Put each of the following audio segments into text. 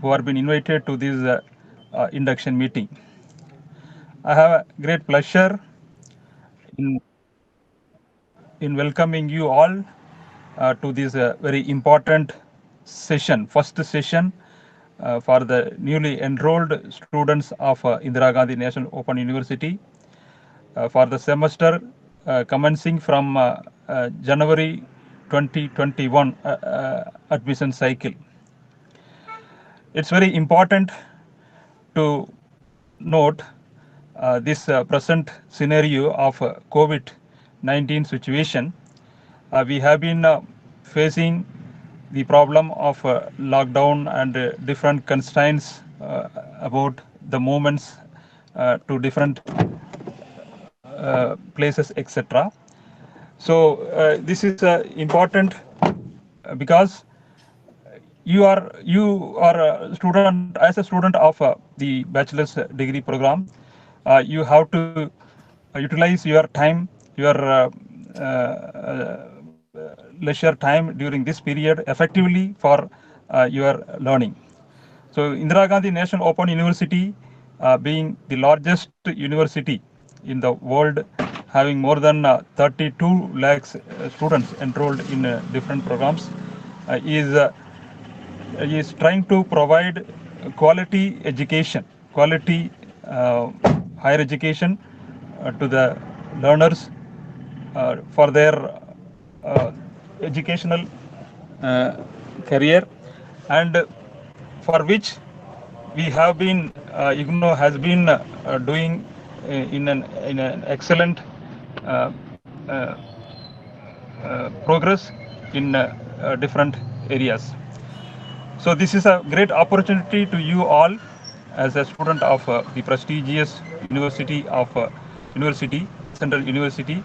who have been invited to this induction meeting. I have a great pleasure in, in welcoming you all to this very important session, first session for the newly enrolled students of Indira Gandhi National Open University for the semester commencing from January 2021 admission cycle. It's very important to note this present scenario of COVID-19 situation. We have been facing the problem of lockdown and different constraints about the movements to different places, etc. So this is important because you are a student, as a student of the bachelor's degree program. You have to utilize your time, your leisure time during this period effectively for your learning. So Indira Gandhi National Open University, being the largest university in the world, having more than 32 lakhs students enrolled in different programs, is trying to provide quality education, quality higher education to the learners for their uh, educational uh, career, and for which we have been IGNO has been doing in an excellent uh, uh, progress in different areas. So this is a great opportunity to you all as a student of the prestigious University of Central University,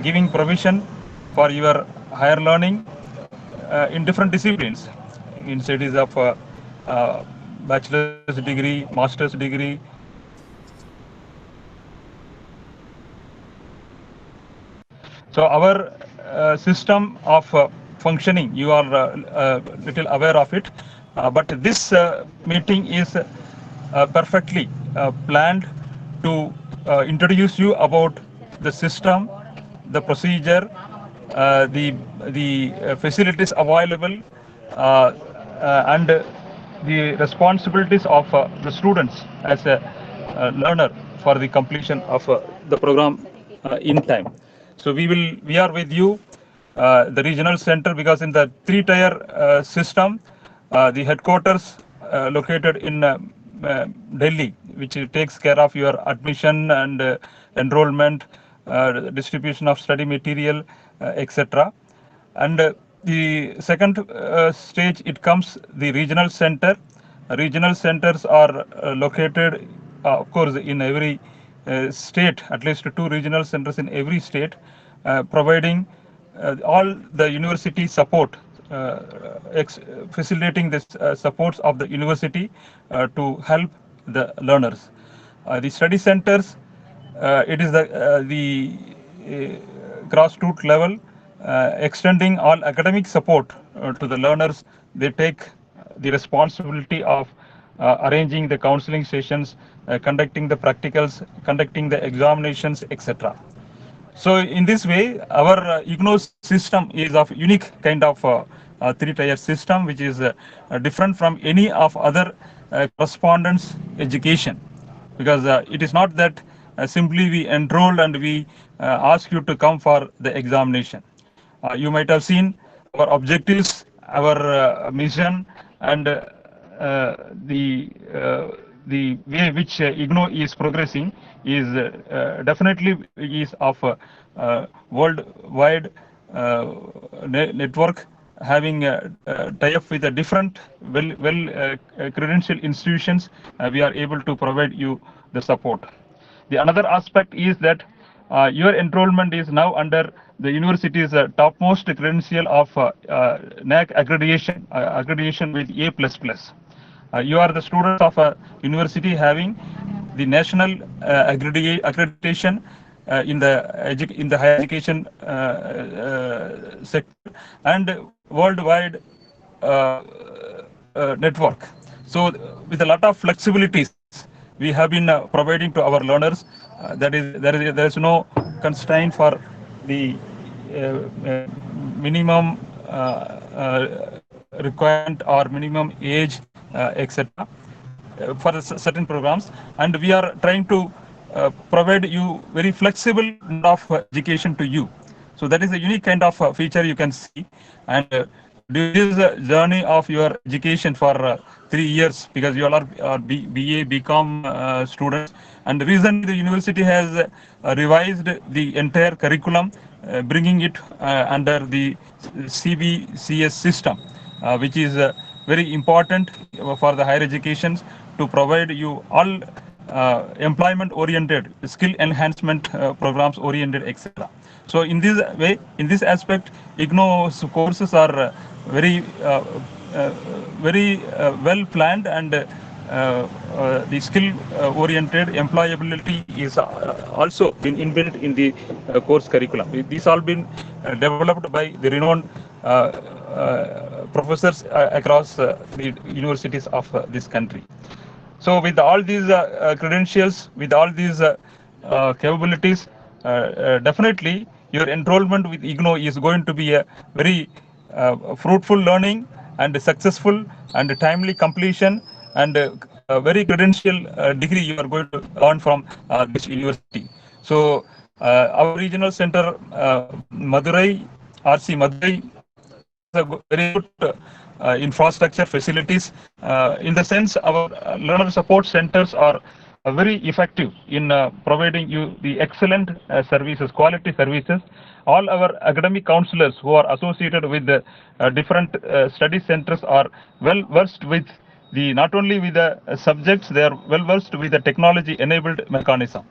giving provision for your higher learning in different disciplines, in studies of uh, bachelor's degree, master's degree. So our system of functioning, you are little aware of it, but this meeting is perfectly planned to introduce you about the system, the procedure, the facilities available, and the responsibilities of the students as a learner for the completion of the program in time. So we are with you, the regional center, because in the three-tier system, the headquarters located in Delhi, which takes care of your admission and enrollment, distribution of study material, etc. And the second stage, it comes the regional center. Regional centers are located, of course, in every state, at least two regional centers in every state, providing all the university support, facilitating the supports of the university to help the learners. The study centers, it is the grassroots level, extending all academic support to the learners. They take the responsibility of arranging the counseling sessions, conducting the practicals, conducting the examinations, etc. So in this way, our IGNOU system is of unique kind of three-tier system, which is different from any of other correspondence education, because it is not that simply we enroll and we ask you to come for the examination. You might have seen our objectives, our mission, and the way which IGNOU is progressing is definitely is of worldwide network, having tie-up with a different credentialed institutions. We are able to provide you the support. The another aspect is that your enrollment is now under the university's topmost credential of NAC accreditation with A++. You are the students of a university having the national accreditation in the higher education sector, and worldwide network. So with a lot of flexibilities, we have been providing to our learners. There is no constraint for the minimum requirement or minimum age, etc. For certain programs, and we are trying to provide you very flexible mode of education to you. So that is a unique kind of feature you can see. And during this journey of your education for 3 years, because you all are BA, BCom students, and recently the university has revised the entire curriculum, bringing it under the CBCS system, which is very important for the higher educations, to provide you all employment oriented, skill enhancement programs oriented, etc. So in this way, in this aspect, IGNO's courses are uh, very well planned, and the skill oriented employability is also been inbuilt in the course curriculum. These all been developed by the renowned professors across the universities of this country. So with all these credentials, with all these capabilities, definitely your enrollment with IGNO is going to be a very fruitful learning and successful and timely completion, and very credential degree you are going to earn from this university. So our regional center, Madurai, RC Madurai, has a very good infrastructure facilities. In the sense, our learner support centers are very effective in providing you the excellent services, quality services. All our academic counselors who are associated with the different study centers are well versed with the, not only with the subjects, they are well versed with the technology enabled mechanism.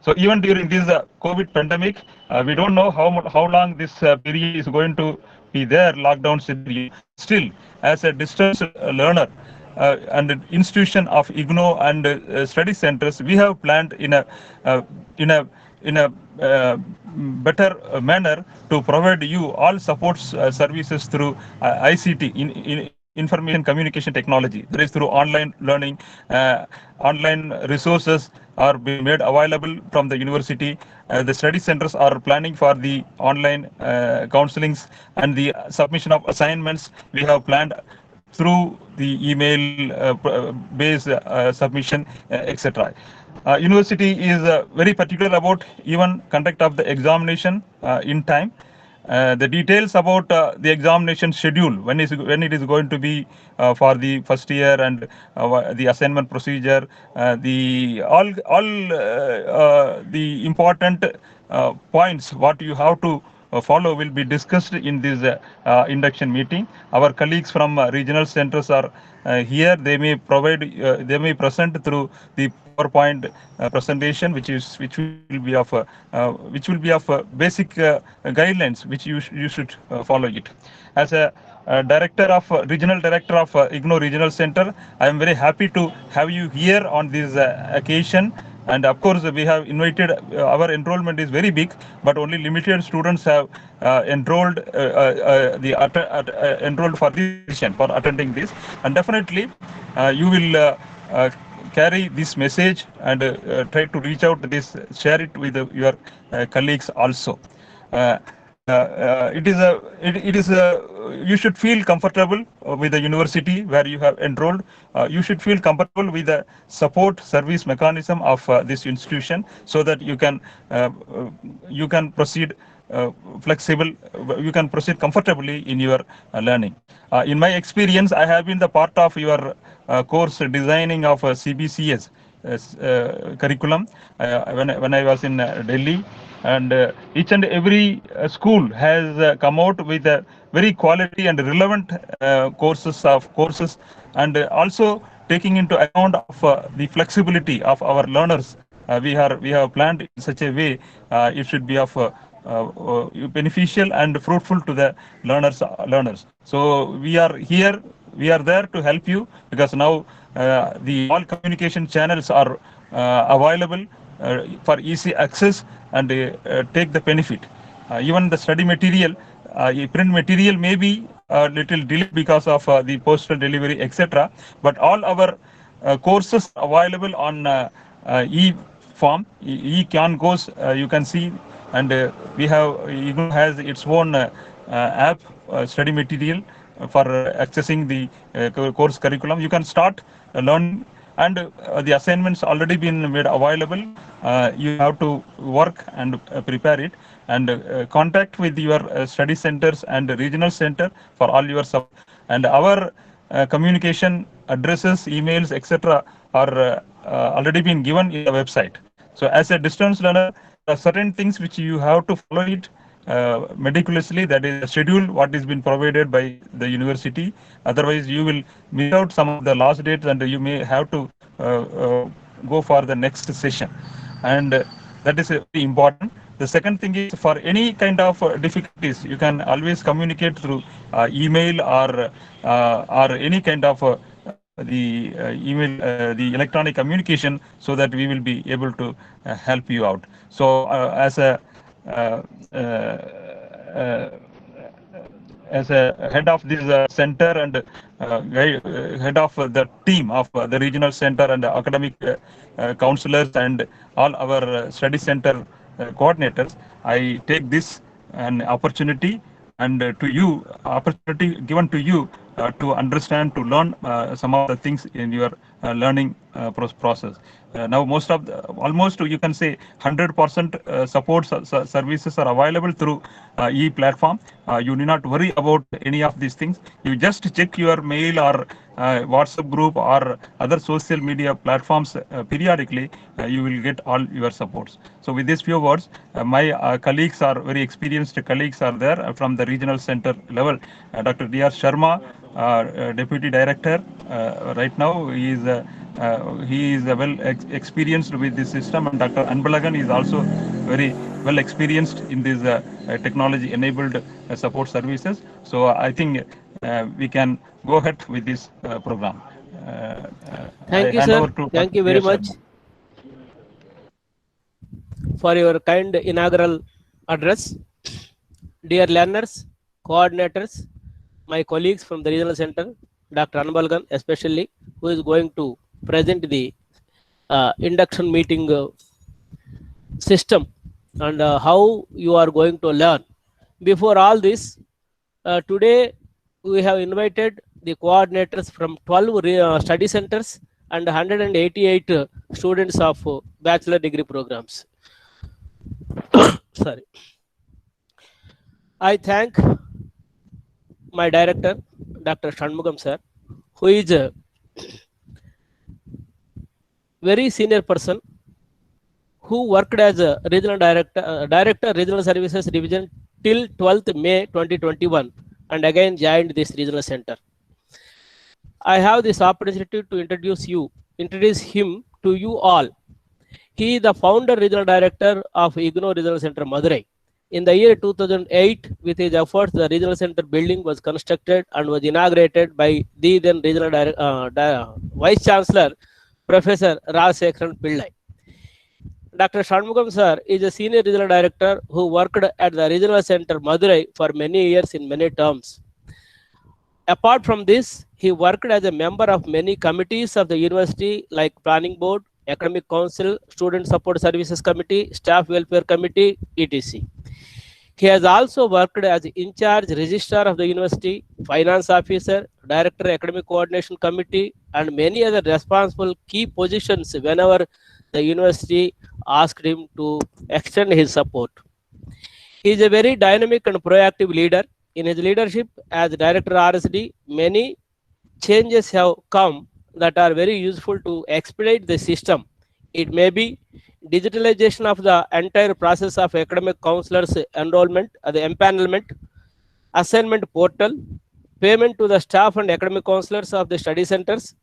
So even during this COVID pandemic, we don't know how long this period is going to be there, lockdown scenario. Still, as a distance learner and an institution of IGNO and study centers, we have planned in a uh, in a in a better manner to provide you all supports services through ICT, in information communication technology. That is through online learning, online resources are being made available from the university. The study centers are planning for the online counselings and the submission of assignments. We have planned through the email based submission, etc. University is very particular about even conduct of the examination in time. The details about the examination schedule, when it is going to be for the first year, and the assignment procedure, the all the important points what you have to follow will be discussed in this induction meeting. Our colleagues from regional centers are here. They may provide, they may present through the PowerPoint presentation, which will be of basic guidelines, which you should follow it. As a director of regional director of IGNO Regional Center, I am very happy to have you here on this occasion. And of course, we have invited, our enrollment is very big, but only limited students have enrolled for this session, for attending this. And definitely, you will carry this message and try to reach out this, share it with your colleagues also. It is a, you should feel comfortable with the university where you have enrolled. You should feel comfortable with the support service mechanism of this institution, so that you can proceed flexible, you can proceed comfortably in your learning. In my experience, I have been the part of your course designing of CBCS curriculum when I was in Delhi, and each and every school has come out with a very quality and relevant courses, and also taking into account of the flexibility of our learners. We have planned in such a way it should be of beneficial and fruitful to the learners. So we are here, we are there to help you, because now the all communication channels are available for easy access, and take the benefit. Even the study material, print material may be little delay because of the postal delivery, etc. But all our courses available on e-form, e-can goes, you can see, and we have IGNOU has its own app, study material for accessing the course curriculum. You can start learning, and the assignments already been made available. You have to work and prepare it, and contact with your study centers and regional center for all your support. And our communication addresses, emails, etc. are already been given in the website. So as a distance learner, there are certain things which you have to follow it meticulously. That is a schedule what is been provided by the university. Otherwise, you will miss out some of the last dates, and you may have to go for the next session. And that is very important. The second thing is, for any kind of difficulties, you can always communicate through email or any kind of the email, the electronic communication, so that we will be able to help you out. So as a head of this center and head of the team of the regional center and academic counselors and all our study center coordinators, I take this an opportunity and opportunity given to you to understand, to learn some of the things in your learning process. Now almost you can say 100% support services are available through e-platform. You need not worry about any of these things. You just check your mail or WhatsApp group or other social media platforms periodically. You will get all your supports. So with these few words, my colleagues are very experienced colleagues are there from the regional center level. Dr. D.R. Sharma, Deputy Director, right now he is well experienced with this system, and Dr. Anbalagan is also very well experienced in these technology enabled support services. So I think we can go ahead with this program. Thank you, sir. Thank you very much for your kind inaugural address. Dear learners, coordinators, my colleagues from the regional center, Dr. Anbalagan especially, who is going to present the induction meeting system and how you are going to learn. Before all this, today we have invited the coordinators from 12 study centers and 188 students of bachelor degree programs. Sorry. I thank my director, Dr. Shanmugam sir, who is a very senior person who worked as a regional director regional services division till 12th May 2021 and again joined this regional center. I have this opportunity to introduce him to you all. He is the founder regional director of IGNOU Regional Center Madurai. In the year 2008, with his efforts, the regional center building was constructed and was inaugurated by the then regional Vice Chancellor, Professor Rajsekharan Pillai. Dr. Shanmugam sir is a senior regional director who worked at the regional center Madurai for many years in many terms. Apart from this, he worked as a member of many committees of the university like Planning Board, Academic Council, Student Support Services Committee, Staff Welfare Committee, etc. He has also worked as in-charge registrar of the university, finance officer, director academic coordination committee, and many other responsible key positions whenever the university asked him to extend his support. He is a very dynamic and proactive leader. In his leadership as director RSD, many changes have come that are very useful to expedite the system. It may be digitalization of the entire process of academic counselors enrollment, the empanelment, assignment portal, payment to the staff and academic counselors of the study centers,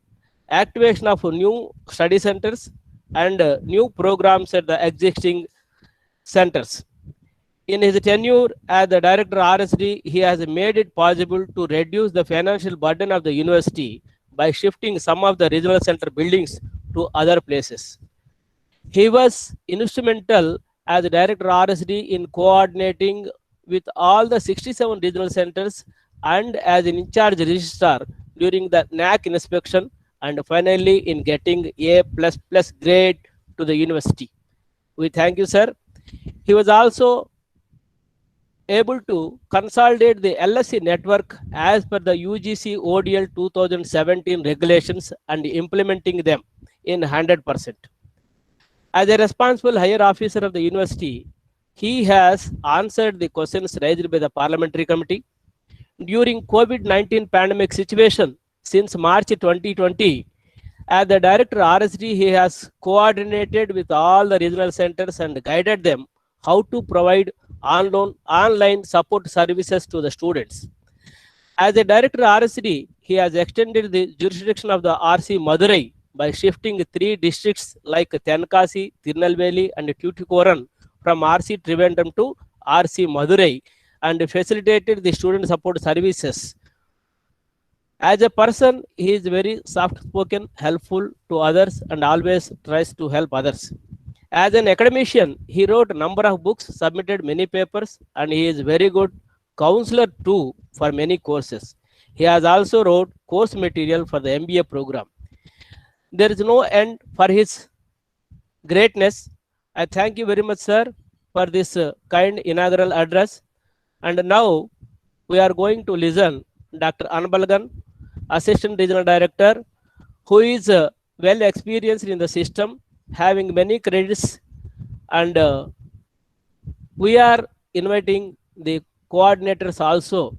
activation of new study centers, and new programs at the existing centers. In his tenure as the director RSD, he has made it possible to reduce the financial burden of the university by shifting some of the regional center buildings to other places. He was instrumental as the director RSD in coordinating with all the 67 regional centers and as an in-charge registrar during the NAC inspection, and finally in getting A++ grade to the university. We thank you, sir. He was also able to consolidate the LSC network as per the UGC ODL 2017 regulations and implementing them in 100%. As a responsible higher officer of the university, he has answered the questions raised by the parliamentary committee. During COVID-19 pandemic situation since March 2020, as the director RSD, he has coordinated with all the regional centers and guided them how to provide online support services to the students. As a director RSD, he has extended the jurisdiction of the RC Madurai by shifting 3 districts like Tenkasi, Tirunelveli and Tuticorin from RC Trivandrum to RC Madurai and facilitated the student support services. As a person, he is very soft-spoken, helpful to others and always tries to help others. As an academician, he wrote a number of books, submitted many papers, and he is very good counselor too for many courses. He has also wrote course material for the MBA program. There is no end for his greatness. I thank you very much, sir, for this kind inaugural address. And now we are going to listen Dr. Anbalgan, Assistant Regional Director, who is well experienced in the system, having many credits, and we are inviting the coordinators also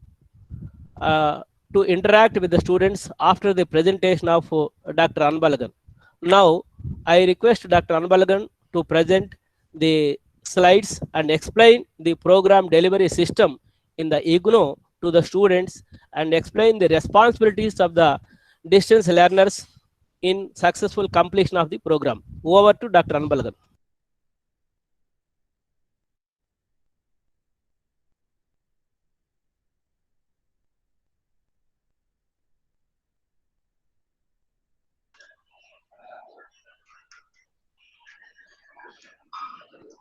to interact with the students after the presentation of Dr. Anbalgan. Now, I request Dr. Anbalgan to present the slides and explain the program delivery system in the IGNOU to the students and explain the responsibilities of the distance learners in successful completion of the program. Over to Dr. Anbalgan.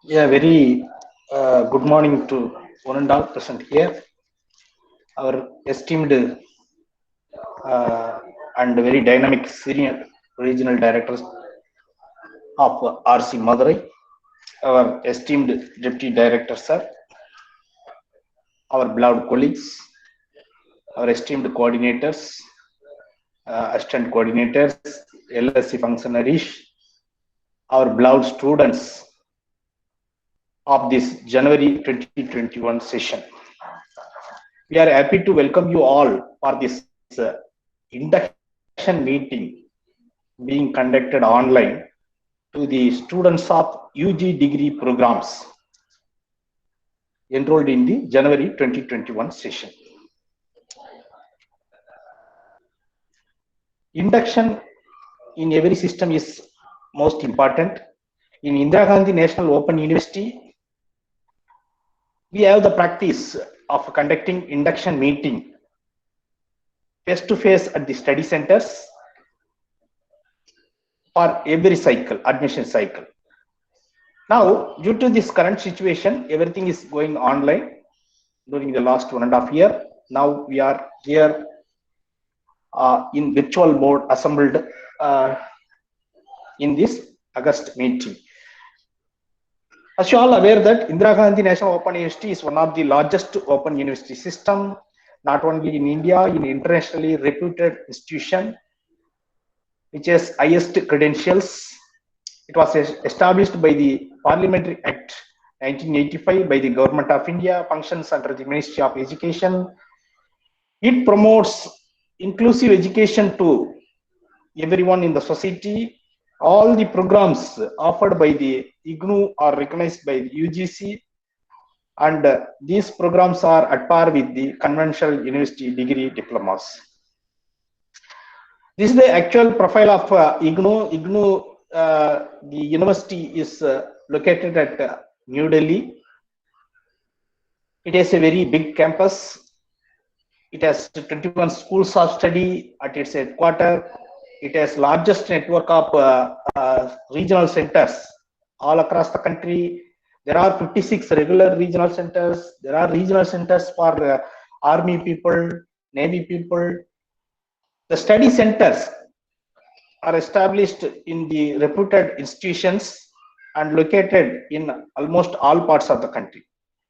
Yeah, very good morning to one and all present here. Our esteemed and very dynamic senior regional directors of RC Madurai, our esteemed deputy director sir, our beloved colleagues, our esteemed coordinators, assistant coordinators, LSC functionaries, our beloved students of this January 2021 session. We are happy to welcome you all for this induction meeting being conducted online to the students of UG degree programs enrolled in the January 2021 session. Induction in every system is most important. In Indira Gandhi National Open University, we have the practice of conducting induction meeting face-to-face at the study centers for every cycle, admission cycle. Now, due to this current situation, everything is going online during the last 1.5 years. Now we are here in virtual mode assembled in this August meeting. As you all aware that Indira Gandhi National Open University is one of the largest open university system, not only in India, in internationally reputed institution, which has highest credentials. It was established by the Parliamentary Act 1985 by the Government of India, functions under the Ministry of Education. It promotes inclusive education to everyone in the society. All the programs offered by the IGNOU are recognized by the UGC, and these programs are at par with the conventional university degree diplomas. This is the actual profile of IGNOU. IGNOU, the university is located at New Delhi. It has a very big campus. It has 21 schools of study at its headquarters. It has largest network of regional centers all across the country. There are 56 regular regional centers. There are regional centers for Army people, Navy people. The study centers are established in the reputed institutions and located in almost all parts of the country.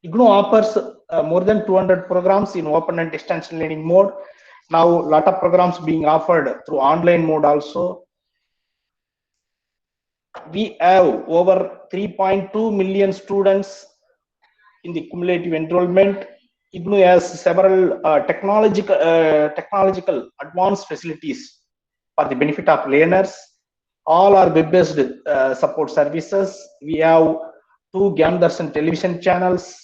IGNOU offers more than 200 programs in open and distance learning mode. Now, a lot of programs being offered through online mode also. We have over 3.2 million students in the cumulative enrollment. IGNOU has several technological advanced facilities for the benefit of learners. All are web-based support services. We have 2 Gyan Darshan television channels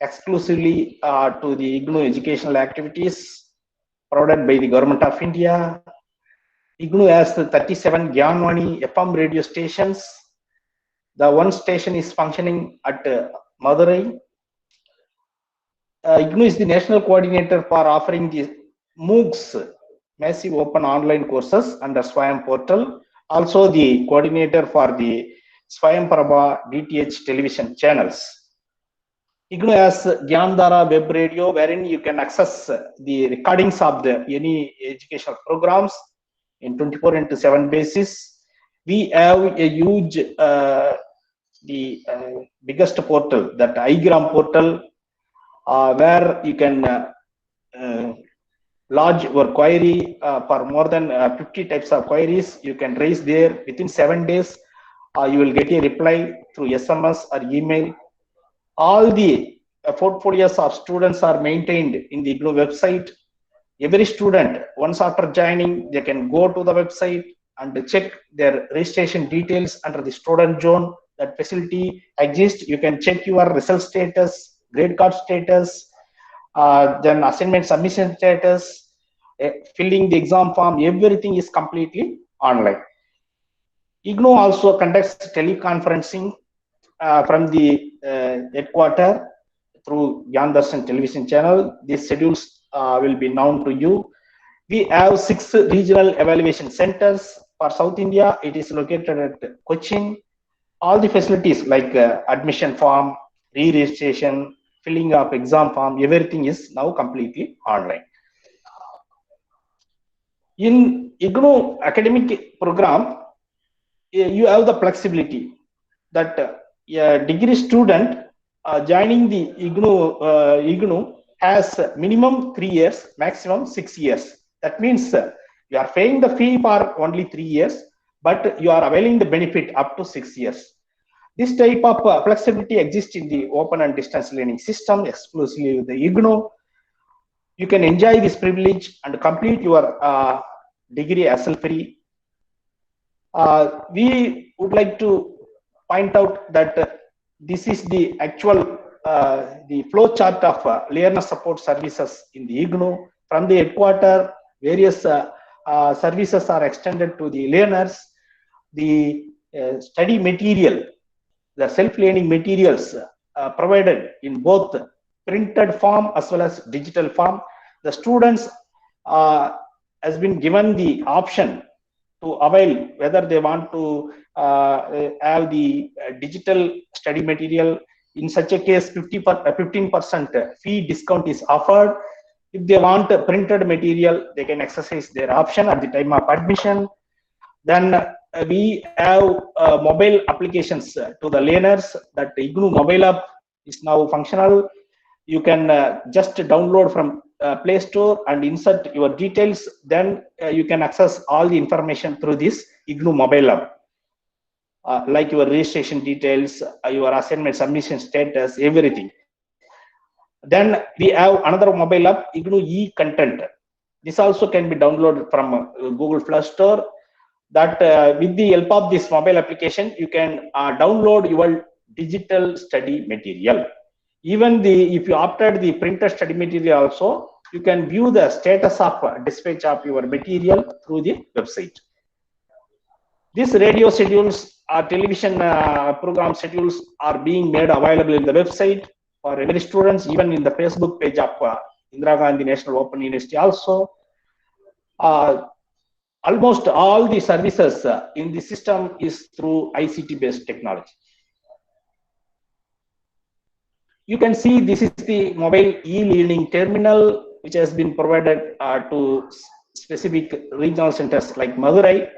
exclusively to the IGNOU educational activities provided by the Government of India. IGNOU has 37 Gyanvani FM radio stations. The one station is functioning at Madurai. IGNOU is the national coordinator for offering the MOOCs, massive open online courses under Swayam portal. Also the coordinator for the Swayamprabha DTH television channels. IGNOU has Gyandhara web radio, wherein you can access the recordings of any educational programs in 24/7 basis. We have a huge, the biggest portal, that iGram portal, where you can lodge your query for more than 50 types of queries. You can raise there within 7 days. You will get a reply through SMS or email. All the portfolios of students are maintained in the IGNOU website. Every student, once after joining, they can go to the website and check their registration details under the student zone. That facility exists. You can check your result status, grade card status, then assignment submission status, filling the exam form. Everything is completely online. IGNOU also conducts teleconferencing from the headquarters through Gyan Darshan television channel. These schedules will be known to you. We have 6 regional evaluation centers. For South India, it is located at Cochin. All the facilities like admission form, re-registration, filling of exam form, everything is now completely online. In IGNOU academic program, you have the flexibility that a degree student joining the IGNOU has minimum 3 years, maximum 6 years. That means you are paying the fee for only 3 years, but you are availing the benefit up to 6 years. This type of flexibility exists in the open and distance learning system exclusively with the IGNOU. You can enjoy this privilege and complete your degree hassle-free. We would like to point out that this is the actual the flow chart of learner support services in the IGNOU. From the headquarters, various services are extended to the learners. The study material, the self-learning materials provided in both printed form as well as digital form. The students has been given the option to avail whether they want to have the digital study material. In such a case, 15% fee discount is offered. If they want printed material, they can exercise their option at the time of admission. Then we have mobile applications to the learners. That IGNOU mobile app is now functional. You can just download from Play Store and insert your details. Then you can access all the information through this IGNOU mobile app, like your registration details, your assignment submission status, everything. Then we have another mobile app, IGNOU e-content. This also can be downloaded from Google Play Store. That with the help of this mobile application, you can download your digital study material. Even if you opted the printed study material also, you can view the status of dispatch of your material through the website. These radio schedules or television program schedules are being made available in the website for every students, even in the Facebook page of Indira Gandhi National Open University also. Almost all the services in the system is through ICT based technology. You can see this is the mobile e-learning terminal, which has been provided to specific regional centers like Madurai,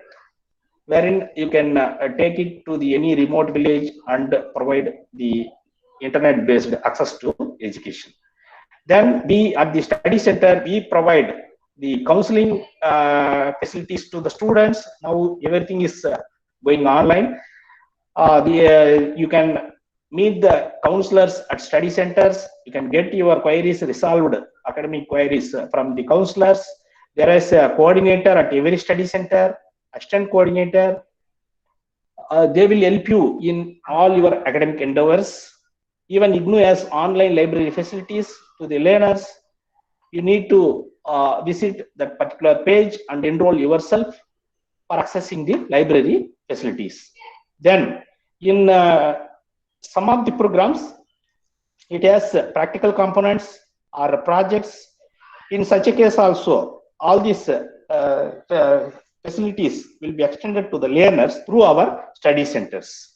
wherein you can take it to the any remote village and provide the internet-based access to education. Then we at the study center, we provide the counseling facilities to the students. Now everything is going online. You can meet the counselors at study centers. You can get your queries resolved, academic queries from the counselors. There is a coordinator at every study center, assistant coordinator. They will help you in all your academic endeavors. Even IGNOU has online library facilities to the learners. You need to visit that particular page and enroll yourself for accessing the library facilities. Then in some of the programs, it has practical components or projects. In such a case also, all these facilities will be extended to the learners through our study centers.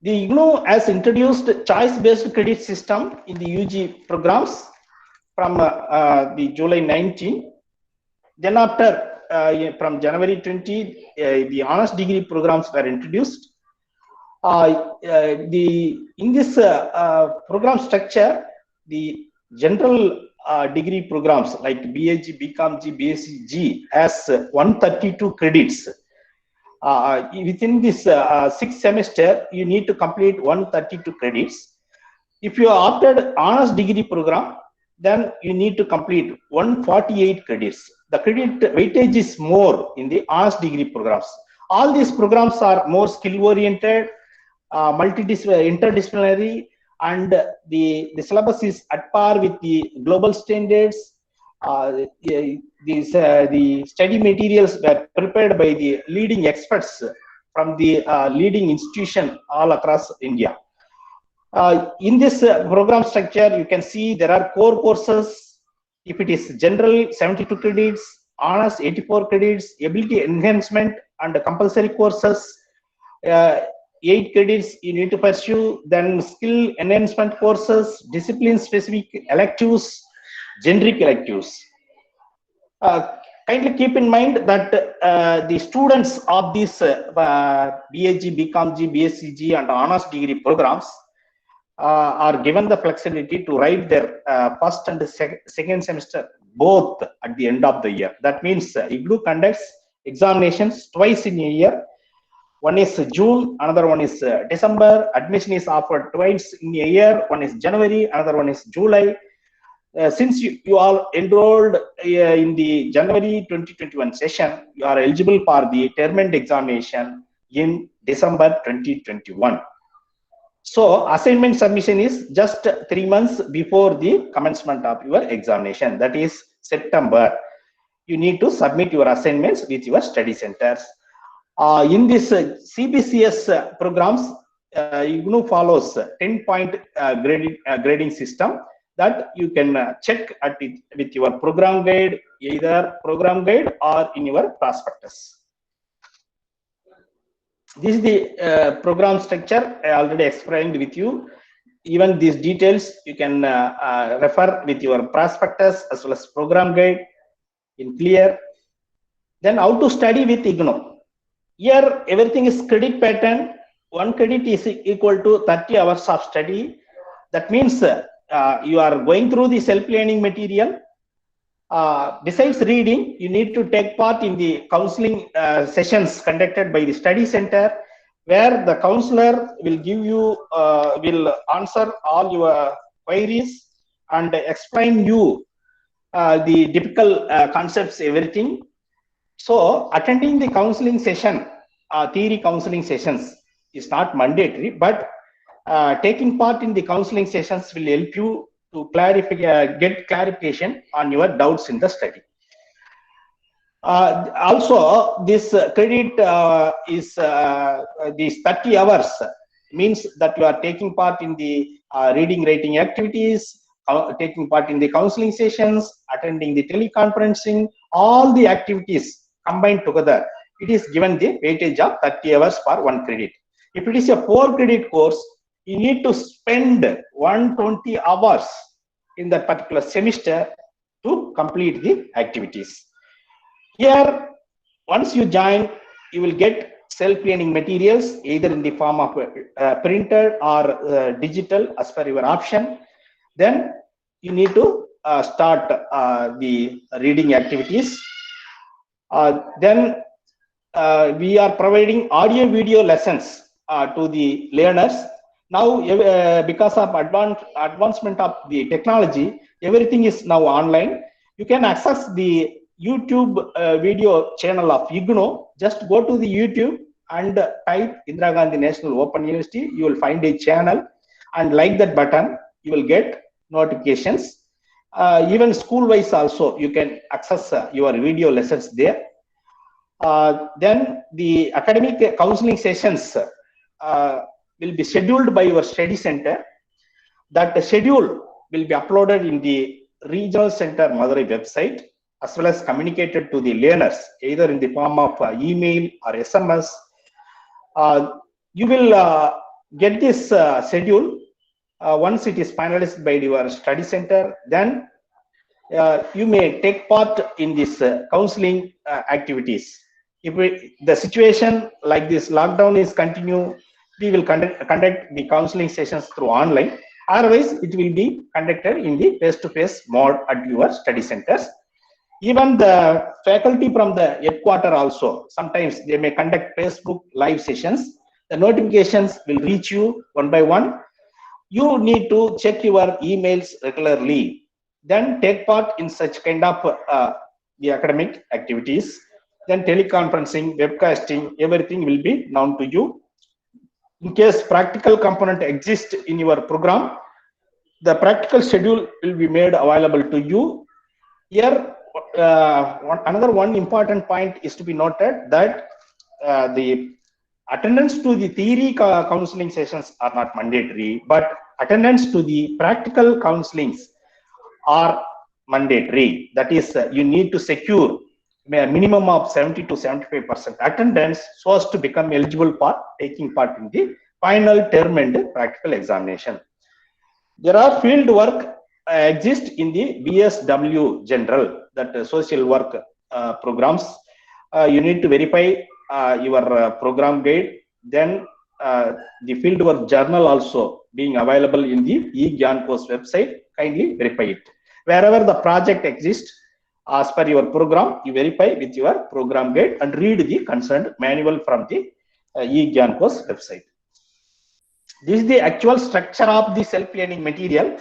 The IGNOU has introduced choice-based credit system in the UG programs from the July 19. Then after from January 20, the honors degree programs were introduced. In this program structure, the general degree programs like BAG, BComG, BSc has 132 credits. Within this 6th semester, you need to complete 132 credits. If you opted honors degree program, then you need to complete 148 credits. The credit weightage is more in the honors degree programs. All these programs are more skill oriented, interdisciplinary, and the syllabus is at par with the global standards. The study materials were prepared by the leading experts from the leading institution all across India. In this program structure, you can see there are core courses. If it is general, 72 credits, honors 84 credits, ability enhancement and compulsory courses, 8 credits you need to pursue. Then skill enhancement courses, discipline specific electives, generic electives. Kindly keep in mind that the students of these BAG, BComG, BSc and honors degree programs are given the flexibility to write their first and second semester both at the end of the year. That means IGNOU conducts examinations twice in a year. One is June, another one is December. Admission is offered twice in a year. One is January, another one is July. Since you are enrolled in the January 2021 session, you are eligible for the term end examination in December 2021. So assignment submission is just 3 months before the commencement of your examination, that is September. You need to submit your assignments with your study centers. In this CBCS programs, IGNOU follows 10-point grading system that you can check at it with your program guide, either program guide or in your prospectus. This is the program structure I already explained with you. Even these details you can refer with your prospectus as well as program guide in clear. Then how to study with IGNOU. Here everything is credit pattern. 1 credit is equal to 30 hours of study. That means you are going through the self-learning material. Besides reading, you need to take part in the counseling sessions conducted by the study center, where the counselor will give you, will answer all your queries and explain you the typical concepts, everything. So attending the counseling session, theory counseling sessions is not mandatory, but taking part in the counseling sessions will help you to get clarification on your doubts in the study. Also, this credit is these 30 hours means that you are taking part in the reading, writing activities, taking part in the counseling sessions, attending the teleconferencing, all the activities combined together. It is given the weightage of 30 hours for 1 credit. If it is a 4-credit course, you need to spend 120 hours in that particular semester to complete the activities. Here, once you join, you will get self-learning materials either in the form of printed or digital as per your option. Then you need to start the reading activities. Then we are providing audio video lessons to the learners. Now, because of advancement of the technology, everything is now online. You can access the YouTube video channel of IGNOU. Just go to the YouTube and type Indira Gandhi National Open University. You will find a channel, and like that button, you will get notifications. Even school-wise also, you can access your video lessons there. Then the academic counseling sessions will be scheduled by your study center. That schedule will be uploaded in the regional center Madurai website, as well as communicated to the learners either in the form of email or SMS. You will get this schedule once it is finalized by your study center. Then you may take part in this counseling activities. If the situation like this lockdown is continue, we will conduct the counseling sessions through online. Otherwise, it will be conducted in the face-to-face mode at your study centers. Even the faculty from the headquarter also, sometimes they may conduct Facebook live sessions. The notifications will reach you one by one. You need to check your emails regularly. Then take part in such kind of the academic activities. Then teleconferencing, webcasting, everything will be known to you. In case practical component exists in your program, the practical schedule will be made available to you. Here, another one important point is to be noted that the attendance to the theory counseling sessions are not mandatory, but attendance to the practical counselings are mandatory. That is, you need to secure a minimum of 70 to 75% attendance so as to become eligible for taking part in the final term and practical examination. There are field work exist in the BSW General, that social work programs. You need to verify your program guide. Then the fieldwork journal also being available in the eGyan course website. Kindly verify it. Wherever the project exists, as per your program, you verify with your program guide and read the concerned manual from the eGyan course website. This is the actual structure of the self-learning material.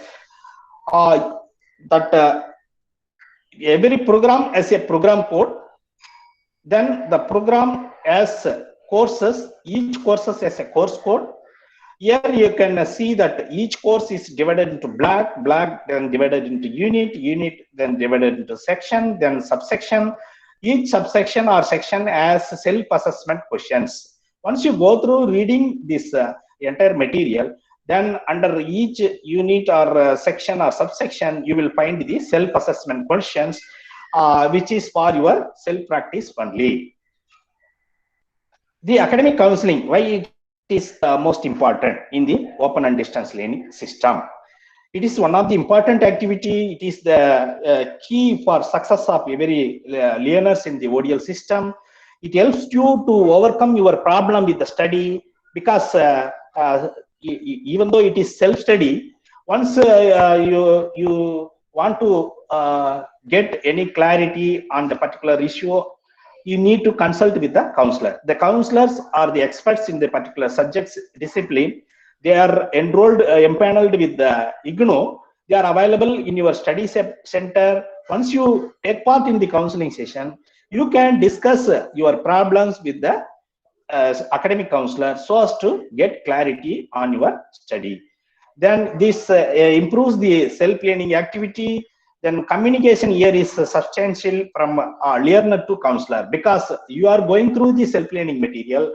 Every program has a program code. Then the program has courses. Each course has a course code. Here you can see that each course is divided into block, then divided into unit, then divided into section, then subsection. Each subsection or section has self-assessment questions. Once you go through reading this entire material, then under each unit or section or subsection, you will find the self-assessment questions, which is for your self-practice only. The academic counseling, why it is most important in the open and distance learning system. It is one of the important activity. It is the key for success of every learners in the ODL system. It helps you to overcome your problem with the study, because even though it is self-study, once you want to get any clarity on the particular issue, you need to consult with the counselor. The counselors are the experts in the particular subjects discipline. They are enrolled, empaneled with the IGNOU. They are available in your study center. Once you take part in the counseling session, you can discuss your problems with the academic counselor so as to get clarity on your study. Then this improves the self-learning activity. Then communication here is substantial from learner to counselor, because you are going through the self-learning material.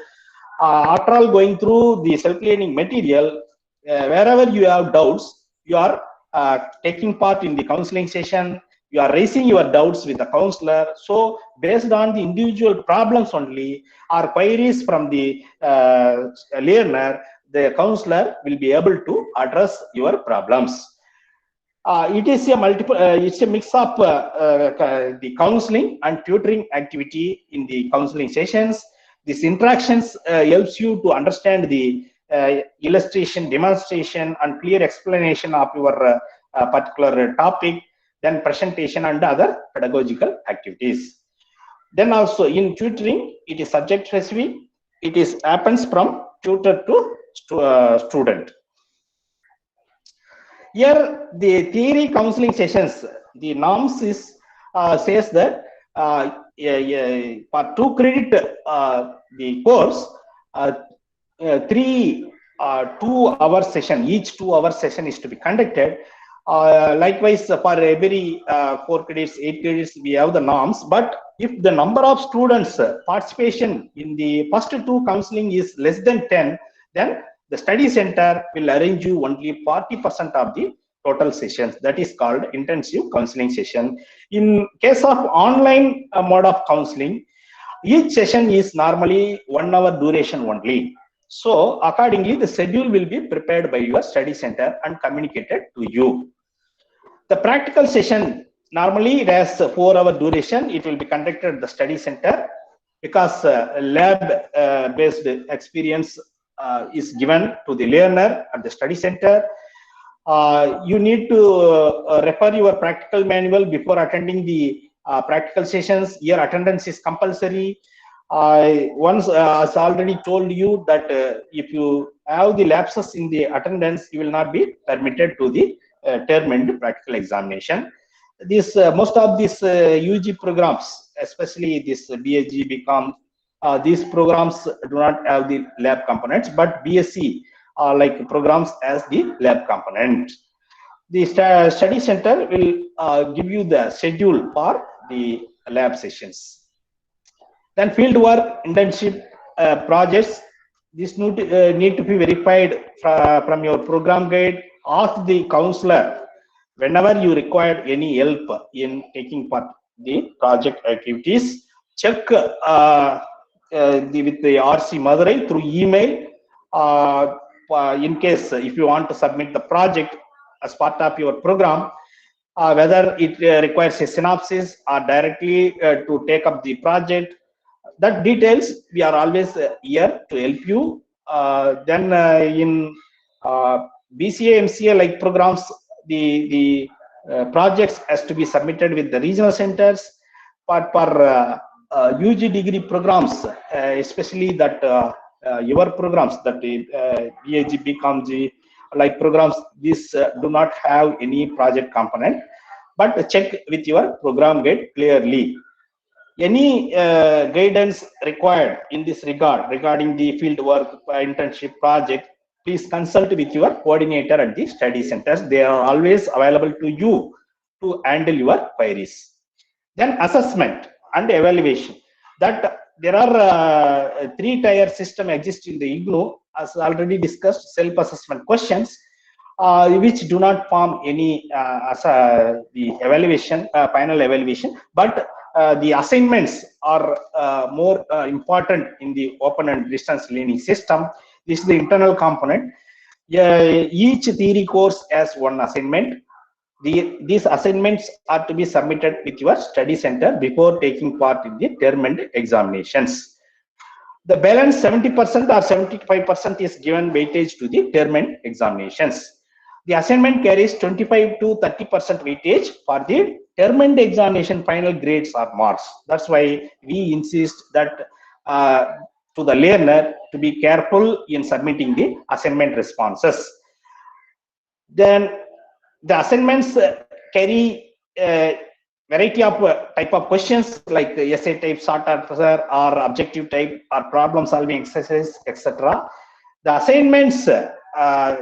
After all going through the self-learning material, wherever you have doubts, you are taking part in the counseling session. you are raising your doubts with the counselor. So based on the individual problems only or queries from the learner, the counselor will be able to address your problems. It is a it's a mix of the counseling and tutoring activity in the counseling sessions. These interactions helps you to understand the illustration, demonstration, and clear explanation of your particular topic, then presentation and other pedagogical activities. Then also in tutoring, it is subject specific. It is happens from tutor to student. Here, the theory counseling sessions, the norms is says that for 2 credit the course, 3 2-hour session, each 2-hour session is to be conducted. Likewise, for every 4 credits, 8 credits, we have the norms. But if the number of students participation in the first 2 counseling is less than 10, then the study center will arrange you only 40% of the total sessions. That is called intensive counseling session. In case of online mode of counseling, each session is normally 1 hour duration only. So accordingly, the schedule will be prepared by your study center and communicated to you. The practical session, normally it has 4-hour duration. It will be conducted at the study center because lab based experience is given to the learner at the study center. You need to refer your practical manual before attending the practical sessions. Your attendance is compulsory. Once, as already told you, that if you have the lapses in the attendance, you will not be permitted to the term end practical examination. This most of these UG programs, especially this BSc, BCom, these programs do not have the lab components, but BSc like programs as the lab component. The study center will give you the schedule for the lab sessions. Then field work, internship, projects. This need to be verified from your program guide. Ask the counselor whenever you require any help in taking part in the project activities. Check with the RC Madurai through email. In case if you want to submit the project as part of your program, whether it requires a synopsis or directly to take up the project, that details we are always here to help you. Then in BCA, MCA like programs, the projects has to be submitted with the regional centers. But for UG degree programs, especially that your programs, that BAG, BComG like programs, these do not have any project component. But check with your program guide clearly. Any guidance required in this regard regarding the field work, internship, project, please consult with your coordinator at the study centers. They are always available to you to handle your queries. Then assessment and evaluation. That there are 3-tier system exists in the IGNOU, as already discussed. Self-assessment questions, which do not form any the evaluation, final evaluation, but the assignments are more important in the open and distance learning system. This is the internal component. Each theory course has 1 assignment. These assignments are to be submitted with your study center before taking part in the term end examinations. The balance 70% or 75% is given weightage to the term end examinations. The assignment carries 25 to 30% weightage for the term end examination final grades or marks. That's why we insist that to the learner to be careful in submitting the assignment responses. Then the assignments carry variety of type of questions like essay type, short answer, or objective type, or problem solving exercises, etc. The assignments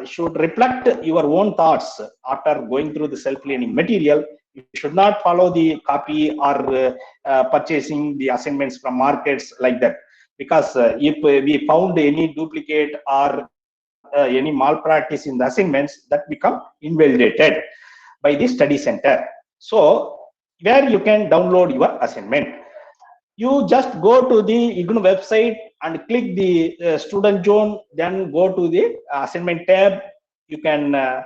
should reflect your own thoughts after going through the self-learning material. You should not follow the copy or purchasing the assignments from markets like that, because if we found any duplicate or any malpractice in the assignments, that become invalidated by the study center. So where you can download your assignment. You just go to the IGNOU website and click the student zone, then go to the assignment tab. You can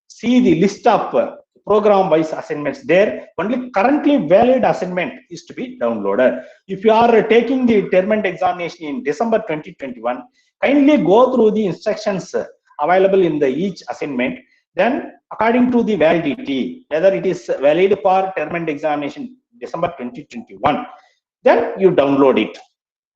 see the list of program wise assignments there. Only currently valid assignment is to be downloaded. If you are taking the term and examination in December 2021, kindly go through the instructions available in the each assignment. Then according to the validity, whether it is valid for term and examination December 2021, then you download it.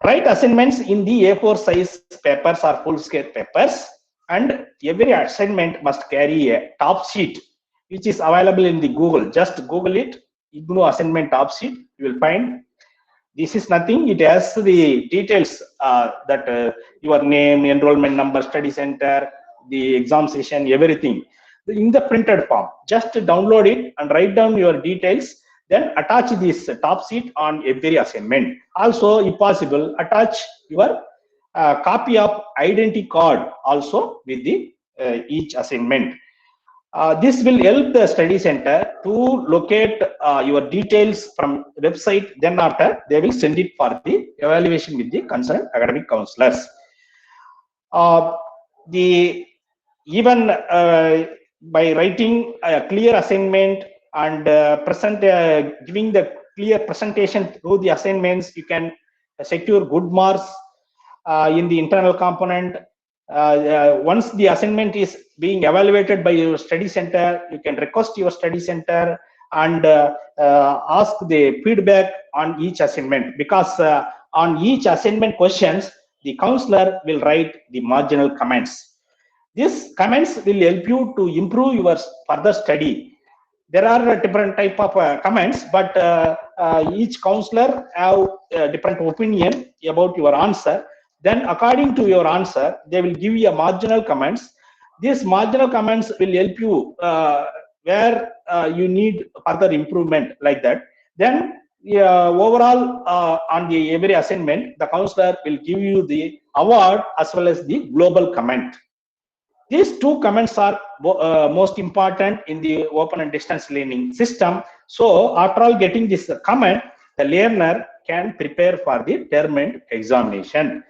Write assignments in the A4 size papers or full scale papers, and every assignment must carry a top sheet which is available in the Google. Just Google it, IGNOU assignment top sheet, you will find. This is nothing, it has the details that your name, enrollment number, study center, the exam session, everything in the printed form. Just download it and write down your details, then attach this top sheet on every assignment. Also, if possible, attach your copy of identity card also with the each assignment. This will help the study center to locate your details from website. Then after, they will send it for the evaluation with the concerned academic counselors. Even by writing a clear assignment and giving the clear presentation through the assignments, you can secure good marks in the internal component. Once the assignment is being evaluated by your study center, you can request your study center and ask the feedback on each assignment, because on each assignment questions, the counselor will write the marginal comments. These comments will help you to improve your further study. There are different type of comments, but each counselor have a different opinion about your answer. Then according to your answer, they will give you a marginal comments. These marginal comments will help you where you need further improvement, like that. Then overall on the every assignment, the counselor will give you the award as well as the global comment. These two comments are most important in the open and distance learning system. So after all getting this comment, the learner can prepare for the term and examination.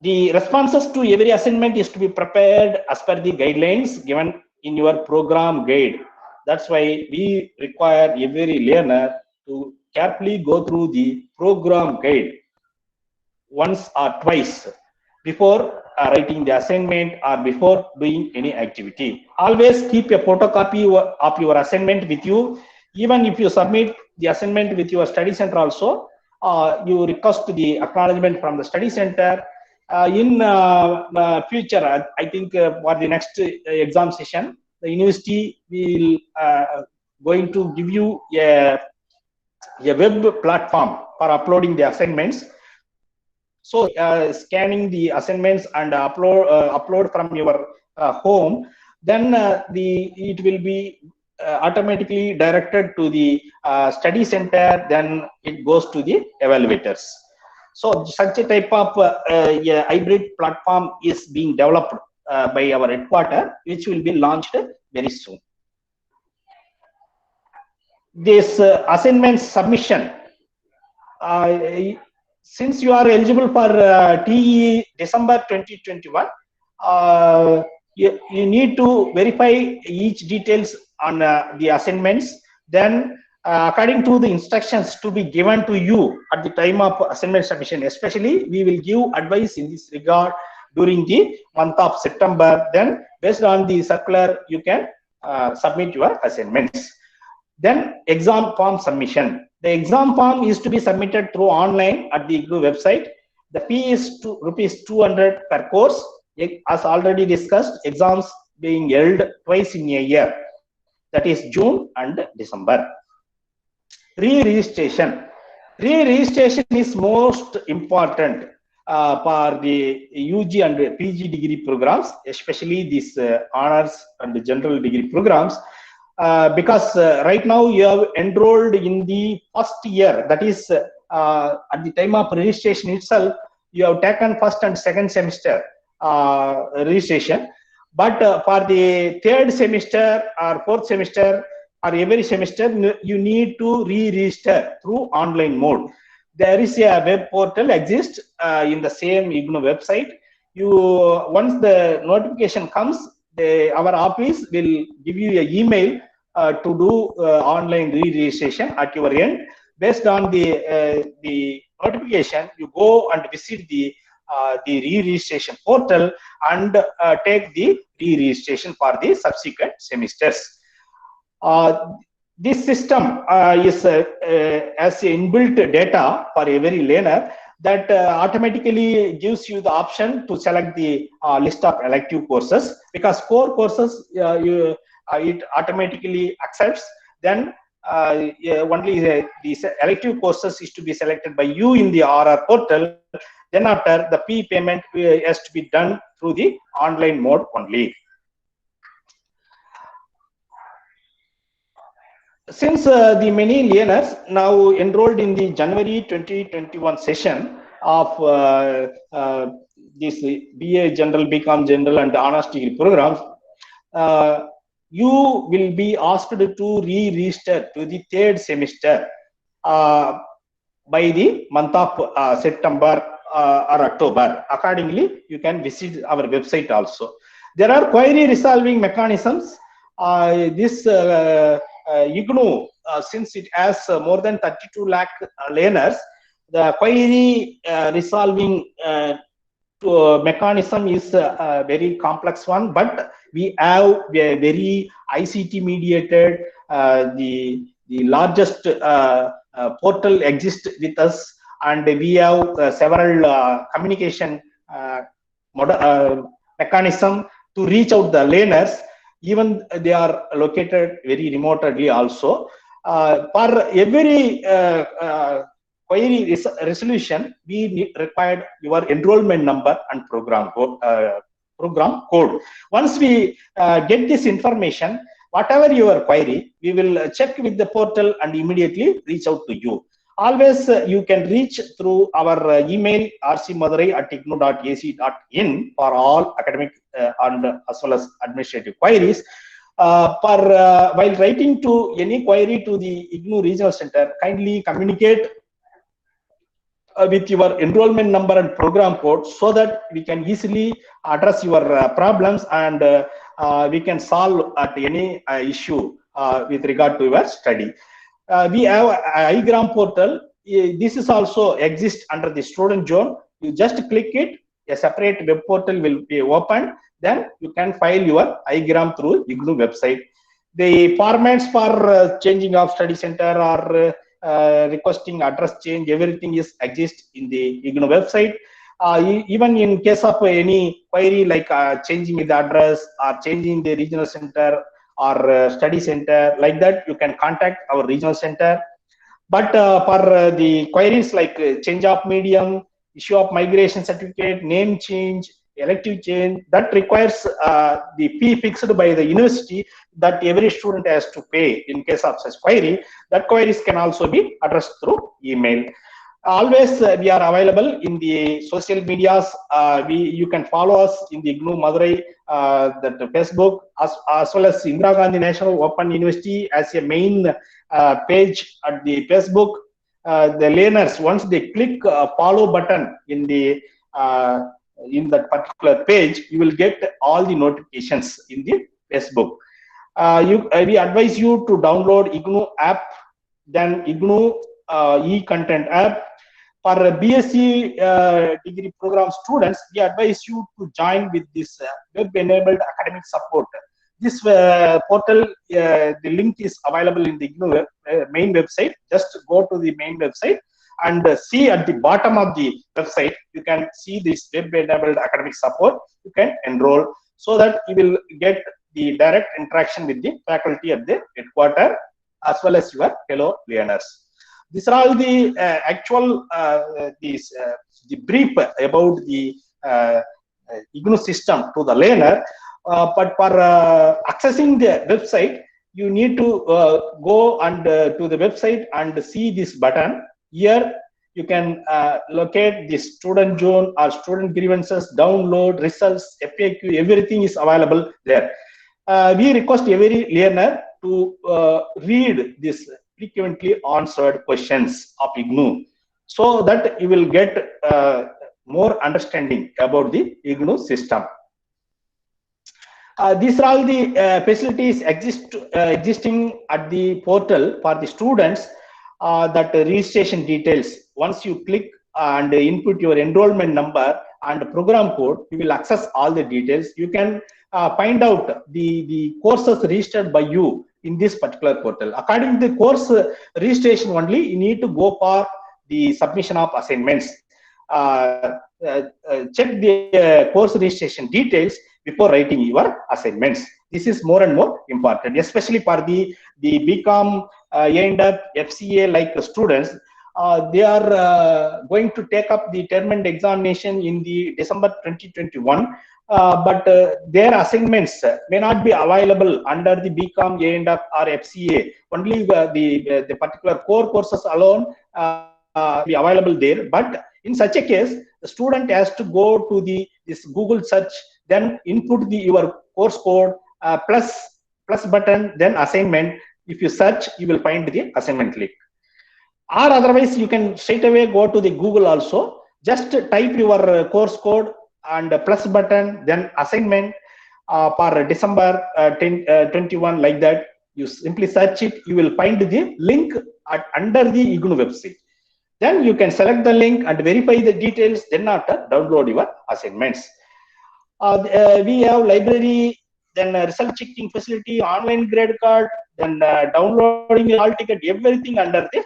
The responses to every assignment is to be prepared as per the guidelines given in your program guide. That's why we require every learner to carefully go through the program guide once or twice before writing the assignment or before doing any activity. Always keep a photocopy of your assignment with you. Even if you submit the assignment with your study center also, you request the acknowledgement from the study center. In future, I think for the next exam session, the university will going to give you a web platform for uploading the assignments. So scanning the assignments and upload from your home, then it will be automatically directed to the study center. Then it goes to the evaluators. So such a type of hybrid platform is being developed by our headquarters, which will be launched very soon. This assignment submission, since you are eligible for TE December 2021, you need to verify each details on the assignments. Then according to the instructions to be given to you at the time of assignment submission, especially we will give advice in this regard during the month of September. Then based on the circular, you can submit your assignments. Then exam form submission. The exam form is to be submitted through online at the IGNOU website. The fee is ₹200 per course. As already discussed, exams being held twice in a year, that is June and December. Re-registration. Re-registration is most important for the UG and PG degree programs, especially these honors and general degree programs. Because right now you have enrolled in the first year, that is at the time of registration itself, you have taken first and second semester registration. But for the third semester or fourth semester, or every semester you need to re-register through online mode. There is a web portal exists in the same IGNOU website. You once the notification comes, our office will give you an email to do online re-registration at your end. Based on the notification, you go and visit the re-registration portal and take the re-registration for the subsequent semesters. This system is as inbuilt data for every learner that automatically gives you the option to select the list of elective courses, because core courses it automatically accepts. Then only the elective courses is to be selected by you in the RR portal. Then after, the fee payment has to be done through the online mode only. Since the many learners now enrolled in the January 2021 session of this BA General, BCom General and Honors Degree programs, you will be asked to re-register to the third semester by the month of September or October. Accordingly, you can visit our website also. There are query resolving mechanisms. This IGNOU, since it has more than 32 lakh learners, the query resolving mechanism is a very complex one, but we have a very ICT mediated, the largest portal exists with us, and we have several communication mechanism to reach out the learners, even they are located very remotely also. For every query resolution, we required your enrollment number and program code. Once we get this information, whatever your query, we will check with the portal and immediately reach out to you. Always you can reach through our email rcmadurai@ignou.ac.in for all academic and as well as administrative queries. While writing to any query to the IGNOU Regional Center, kindly communicate with your enrollment number and program code so that we can easily address your problems and we can solve at any issue with regard to your study. We have iGram portal. This is also exists under the student zone. You just click it, a separate web portal will be opened. Then you can file your iGram through IGNOU website. The formats for changing of study center or requesting address change, everything is exists in the IGNOU website. Even in case of any query like changing the address or changing the regional center or study center, like that, you can contact our regional center. But for the queries like change of medium, issue of migration certificate, name change, elective change, that requires the fee fixed by the university that every student has to pay in case of such query. That queries can also be addressed through email. Always we are available in the social medias. You can follow us in the IGNOU Madurai the Facebook as well as Indira Gandhi National Open University as a main page at the Facebook. The learners, once they click follow button in that particular page, you will get all the notifications in the Facebook. We advise you to download IGNOU app, then IGNOU e-content app. For BSc degree program students, we advise you to join with this web-enabled academic support. This portal, the link is available in the IGNOU main website. Just go to the main website and see at the bottom of the website, you can see this web-enabled academic support. You can enroll so that you will get the direct interaction with the faculty at the headquarters as well as your fellow learners. These are all the actual the brief about the IGNOU system to the learner. But for accessing the website, you need to go and to the website and see this button. Here you can locate the student zone or student grievances, download, results, FAQ, everything is available there. We request every learner to read this frequently answered questions of IGNOU, so that you will get more understanding about the IGNOU system. These are all the facilities existing at the portal for the students. That registration details, once you click and input your enrollment number and program code, you will access all the details. You can find out the courses registered by you in this particular portal. According to the course registration only, you need to go for the submission of assignments. Check the course registration details before writing your assignments. This is more and more important, especially for the BCom, A&F, FCA like students. They are going to take up the term end examination in the December 2021, but their assignments may not be available under the BCom, A&F or FCA. Only the particular core courses alone be available there. But in such a case, the student has to go to this Google search, then input your course code, plus button, then assignment. If you search, you will find the assignment link. Or otherwise, you can straight away go to the Google also. Just type your course code and plus button, then assignment for December 21, like that. You simply search it. You will find the link under the IGNOU website. Then you can select the link and verify the details. Then after, download your assignments. We have library, then result checking facility, online grade card, then downloading the hall ticket, everything under the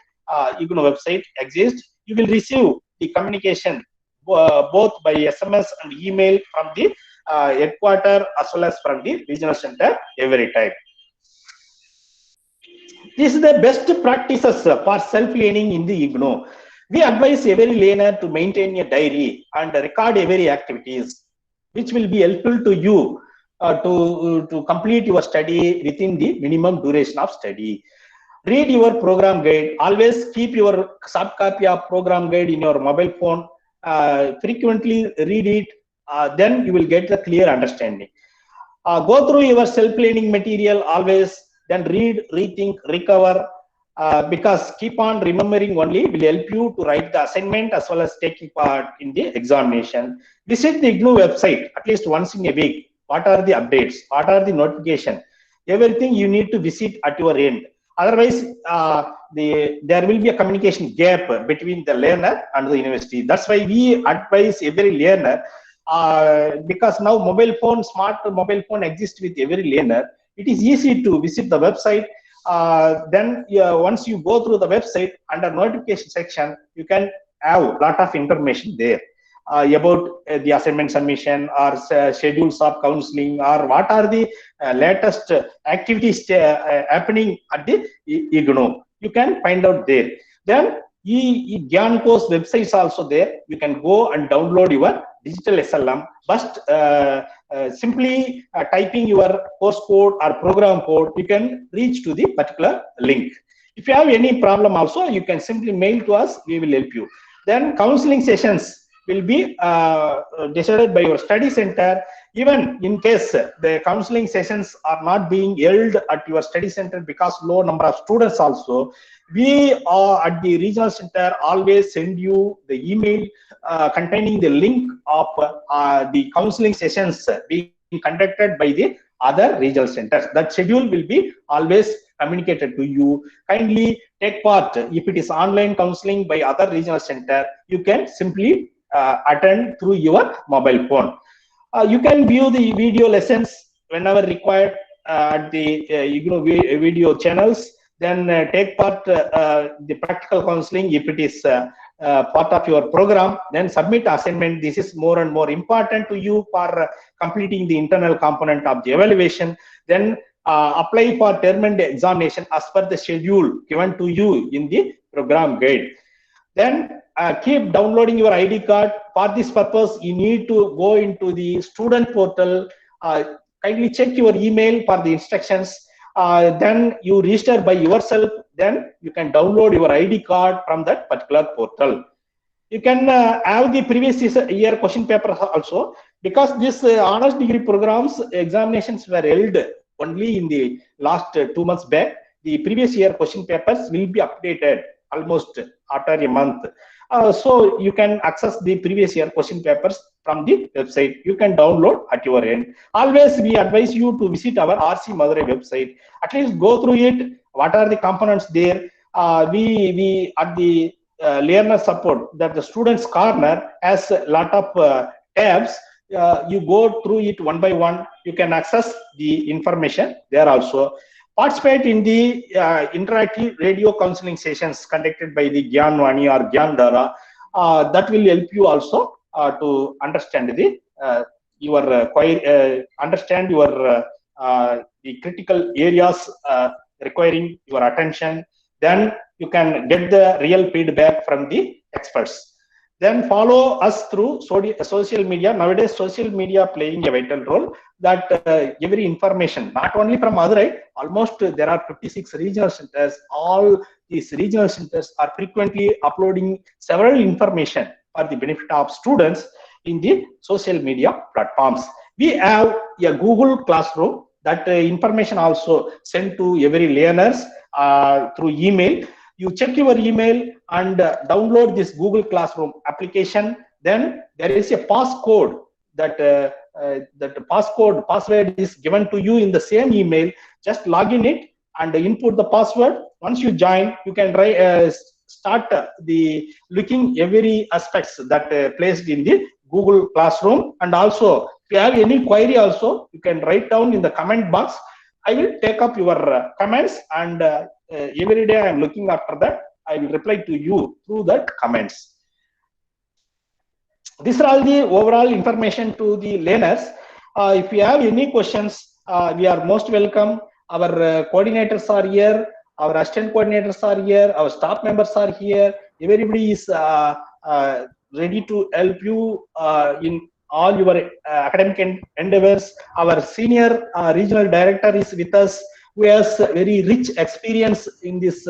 IGNOU website exists. You will receive the communication both by SMS and email from the headquarter as well as from the regional center every time. This is the best practices for self-learning in the IGNOU. We advise every learner to maintain a diary and record every activities, which will be helpful to you to complete your study within the minimum duration of study. Read your program guide. Always keep your soft copy of program guide in your mobile phone. Frequently read it. Then you will get the clear understanding. Go through your self-learning material always. Then read, rethink, recover. Because keep on remembering only will help you to write the assignment as well as taking part in the examination. Visit the IGNOU website at least once in a week. What are the updates? What are the notifications? Everything you need to visit at your end. Otherwise, there will be a communication gap between the learner and the university. That's why we advise every learner, because now smart mobile phone exists with every learner. It is easy to visit the website. Then once you go through the website, under notification section, you can have a lot of information there about the assignment submission or schedules of counseling, or what are the latest activities happening at the IGNOU. You can find out there. Then Gyanco's website is also there. You can go and download your digital SLM. But simply typing your course code or program code, you can reach to the particular link. If you have any problem also, you can simply mail to us. We will help you. Then counseling sessions will be decided by your study center. Even in case the counseling sessions are not being held at your study center because low number of students also, we are at the regional center always send you the email containing the link of the counseling sessions being conducted by the other regional centers. That schedule will be always communicated to you. Kindly take part. If it is online counseling by other regional center, you can simply attend through your mobile phone. You can view the video lessons whenever required at the IGNOU video channels. Then take part the practical counseling if it is part of your program. Then submit assignment. This is more and more important to you for completing the internal component of the evaluation. Then apply for term end examination as per the schedule given to you in the program guide. Then keep downloading your ID card. For this purpose, you need to go into the student portal. Kindly check your email for the instructions. Then you register by yourself. Then you can download your ID card from that particular portal. You can have the previous year question paper also, because this honors degree programs examinations were held only in the last 2 months back. The previous year question papers will be updated almost after a month. So you can access the previous year question papers from the website. You can download at your end. Always we advise you to visit our RC Madurai website. At least go through it. What are the components there? We at the learner support that the students corner has a lot of tabs. You go through it one by one. You can access the information there also. Participate in the interactive radio counseling sessions conducted by the Gyanwani or Gyandara. That will help you also to understand the understand your the critical areas requiring your attention. Then you can get the real feedback from the experts. Then follow us through social media. Nowadays, social media playing a vital role. That every information, not only from Madurai, almost there are 56 regional centers. All these regional centers are frequently uploading several information for the benefit of students in the social media platforms. We have a Google Classroom. That information also sent to every learners through email. You check your email and download this Google Classroom application. Then there is a passcode that password is given to you in the same email. Just log in it and input the password. Once you join, you can start the looking every aspects that placed in the Google Classroom. And also, if you have any query, also you can write down in the comment box. I will take up your comments, and every day I am looking after that. I will reply to you through that comments. These are all the overall information to the learners. If you have any questions, we are most welcome. Our coordinators are here. Our assistant coordinators are here. Our staff members are here. Everybody is ready to help you in all your academic endeavors. Our senior regional director is with us, who has very rich experience in this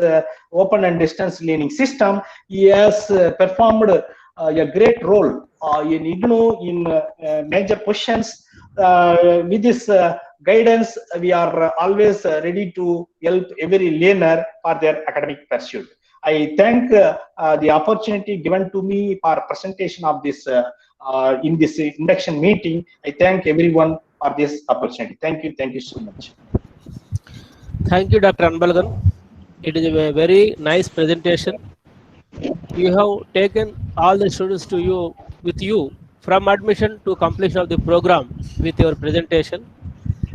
open and distance learning system. He has performed a great role in IGNOU in major positions. With this guidance, we are always ready to help every learner for their academic pursuit. I thank the opportunity given to me for presentation of this in this induction meeting. I thank everyone for this opportunity. Thank you so much. Thank you, Dr. Anbalagan. It is a very nice presentation. You have taken all the students with you from admission to completion of the program with your presentation.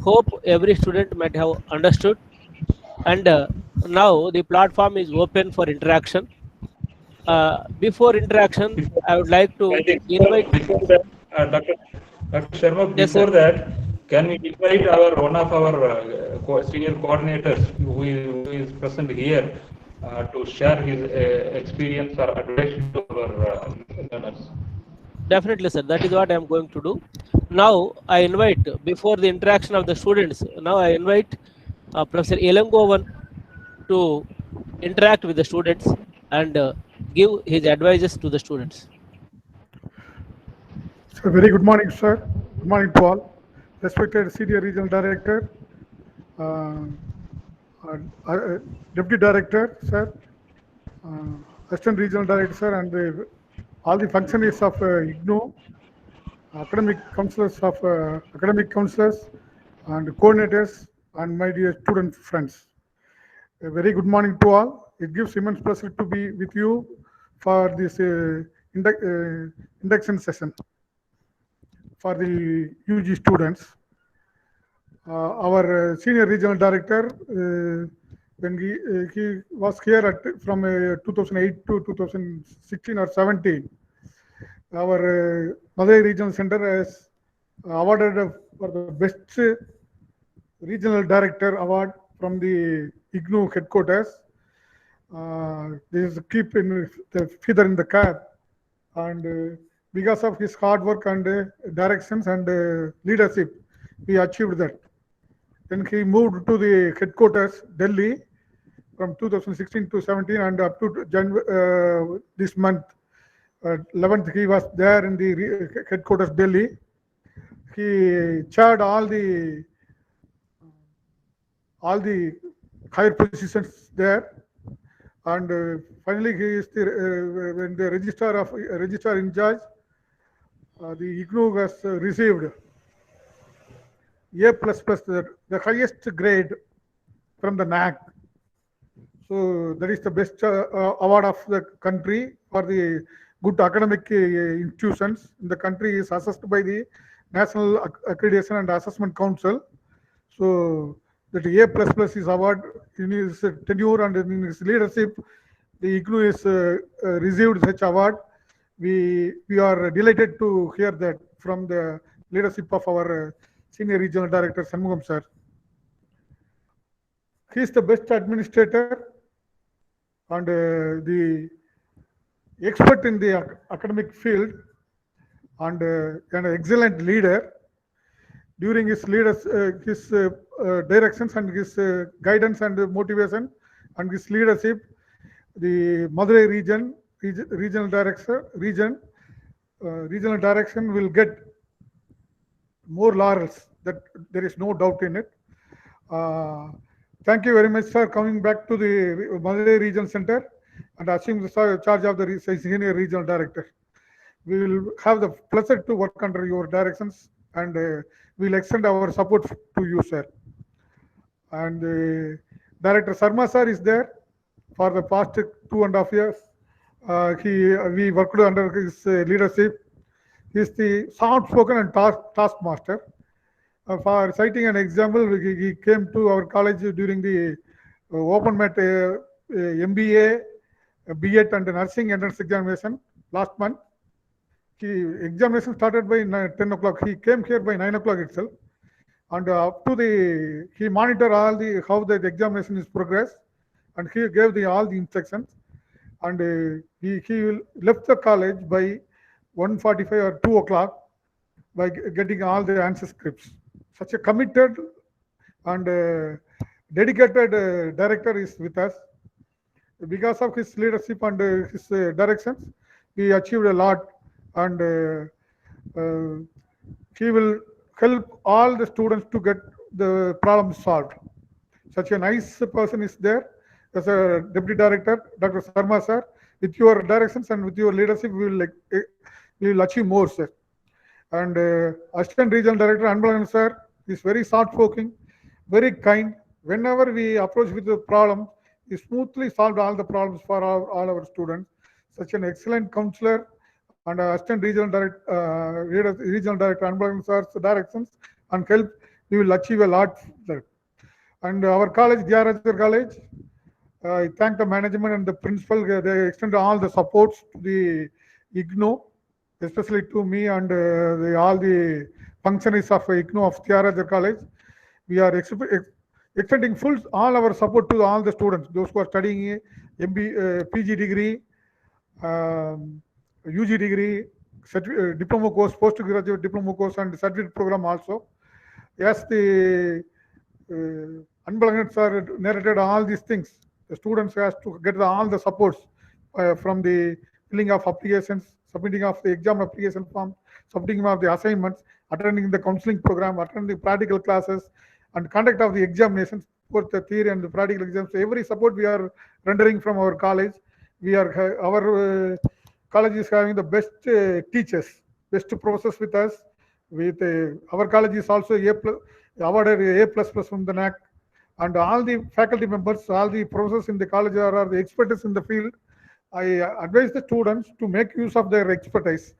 Hope every student might have understood. And now the platform is open for interaction. Before interaction, I would like to invite. Before that, Dr. Sharma, Yes, before sir. that, can we invite one of our senior coordinators who is present here to share his experience or advice to our learners? Definitely, sir. That is what I am going to do. Now, I invite, before the interaction of the students, now I invite Professor Elangovan to interact with the students and give his advices to the students. So very good morning, sir. Good morning to all. Respected Senior Regional Director, Deputy Director, sir, Assistant Regional Director, sir, and all the functionaries of IGNOU, academic counselors and coordinators, and my dear student friends. A very good morning to all. It gives immense pleasure to be with you for this induction session for the UG students. Our senior regional director, when he was here from 2008 to 2016 or 17, our Madurai Regional Center has awarded for the best regional director award from the IGNOU headquarters. This is keep in the feather in the cap, and because of his hard work and directions and leadership, he achieved that. Then he moved to the headquarters, Delhi, from 2016 to 17, and up to this month, 11th, he was there in the headquarters, Delhi. He chaired all the all the higher positions there. And finally, he is when the registrar in charge, the IGNOU has received A++, the highest grade from the NAAC. So that is the best award of the country for the good academic institutions in the country, is assessed by the National Accreditation and Assessment Council. So that A++ is award in his tenure and in his leadership. The IGNOU is received such award. We are delighted to hear that from the leadership of our Senior Regional Director Shanmugam sir. He is the best administrator and the expert in the academic field, and an excellent leader. During his directions and his guidance and motivation and his leadership, the Madurai regional direction will get more laurels. That there is no doubt in it. Thank you very much, sir, coming back to the Madurai Regional Center and assuming the charge of the Senior Regional Director. We will have the pleasure to work under your directions, and we will extend our support to you, sir. And Director Sarma sir is there for the past 2.5 years. We worked under his leadership. He is the soft-spoken and taskmaster. For citing an example, he came to our college during the open mat MBA, B.Ed and nursing entrance examination last month. Examination started by 10 o'clock. He came here by 9 o'clock itself, and up to he monitored how the examination is progressed, and he gave all the instructions. And he left the college by 1:45 or 2 o'clock by getting all the answer scripts. Such a committed and dedicated director is with us. Because of his leadership and his directions, we achieved a lot, and he will help all the students to get the problem solved. Such a nice person is there as a deputy director, Dr. Sarma sir. With your directions and with your leadership, we will achieve more, sir. And Assistant Regional Director Anbalan sir is very soft-spoken, very kind. Whenever we approach with the problem, he smoothly solved all the problems for all our students. Such an excellent counselor, and Assistant Regional Director Anbalan sir's directions and help, we will achieve a lot there. And our college, Tyagarajar College, I thank the management and the principal. They extend all the supports to the IGNOU, especially to me and all the functionaries of IGNOU of Tyagarajar College. We are extending all our support to all the students, those who are studying PG degree, UG degree, diploma course, postgraduate diploma course, and certificate program also. Yes, the Anbalan sir narrated all these things. The students has to get all the supports from the filling of applications, submitting of the exam application form, submitting of the assignments, attending the counseling program, attending practical classes, and conduct of the examinations, both the theory and the practical exams. So every support we are rendering from our college. Our college is having the best teachers, best professors with us. With our college is also awarded A++ from the NAAC, and all the faculty members, all the professors in the college are the experts in the field. I advise the students to make use of their expertise.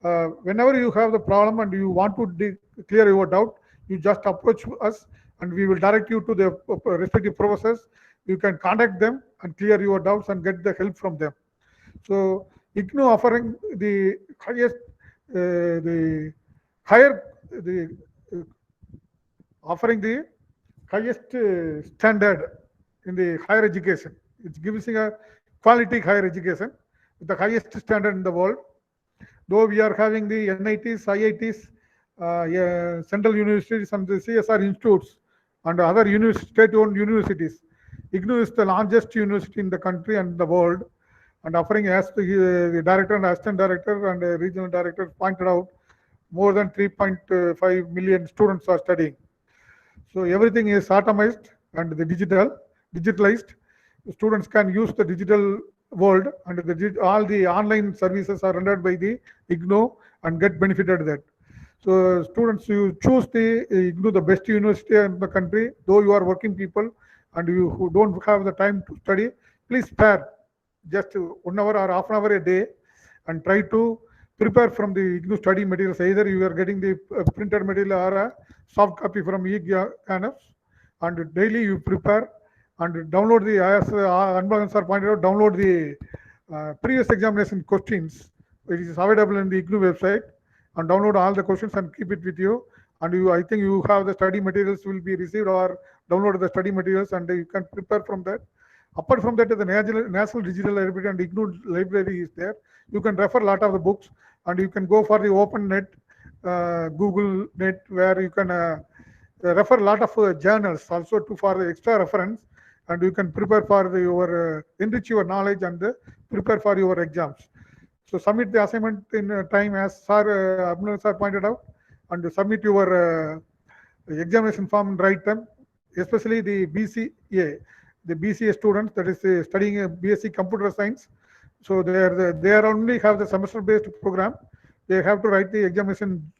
Whenever you have the problem and you want to clear your doubt, you just approach us and we will direct you to the respective professors. You can contact them and clear your doubts and get the help from them. So IGNOU offering the highest, offering the highest standard in the higher education. It's giving a quality higher education with the highest standard in the world. Though we are having the NITs, IITs, central universities and the CSR institutes and other state-owned universities, IGNOU is the largest university in the country and the world, and offering, as the director and assistant director and regional director pointed out, more than 3.5 million students are studying. So everything is automized, and the digitalized. Students can use the digital world, and all the online services are rendered by the IGNOU and get benefited that. So students, you choose the IGNOU, the best university in the country. Though you are working people and you who don't have the time to study, please spare just 1 hour or half an hour a day and try to prepare from the IGNOU study materials. Either you are getting the printed material or a soft copy from eGNFs, and daily you prepare and download the, as Anbagan sir pointed out, download the previous examination questions, which is available in the IGNOU website, and download all the questions and keep it with you. And you, I think you have the study materials will be received, or download the study materials, and you can prepare from that. Apart from that, the National Digital Library and IGNOU library is there. You can refer a lot of the books, and you can go for the open net, Google net, where you can refer a lot of journals also for the extra reference, and you can prepare for your enrich your knowledge and prepare for your exams. So submit the assignment in time, as Sir Abhinandan sir pointed out, and submit your examination form in right time, especially the BCA, the BCA students, that is studying BSc Computer Science. So they are only have the semester-based program. They have to write the examination,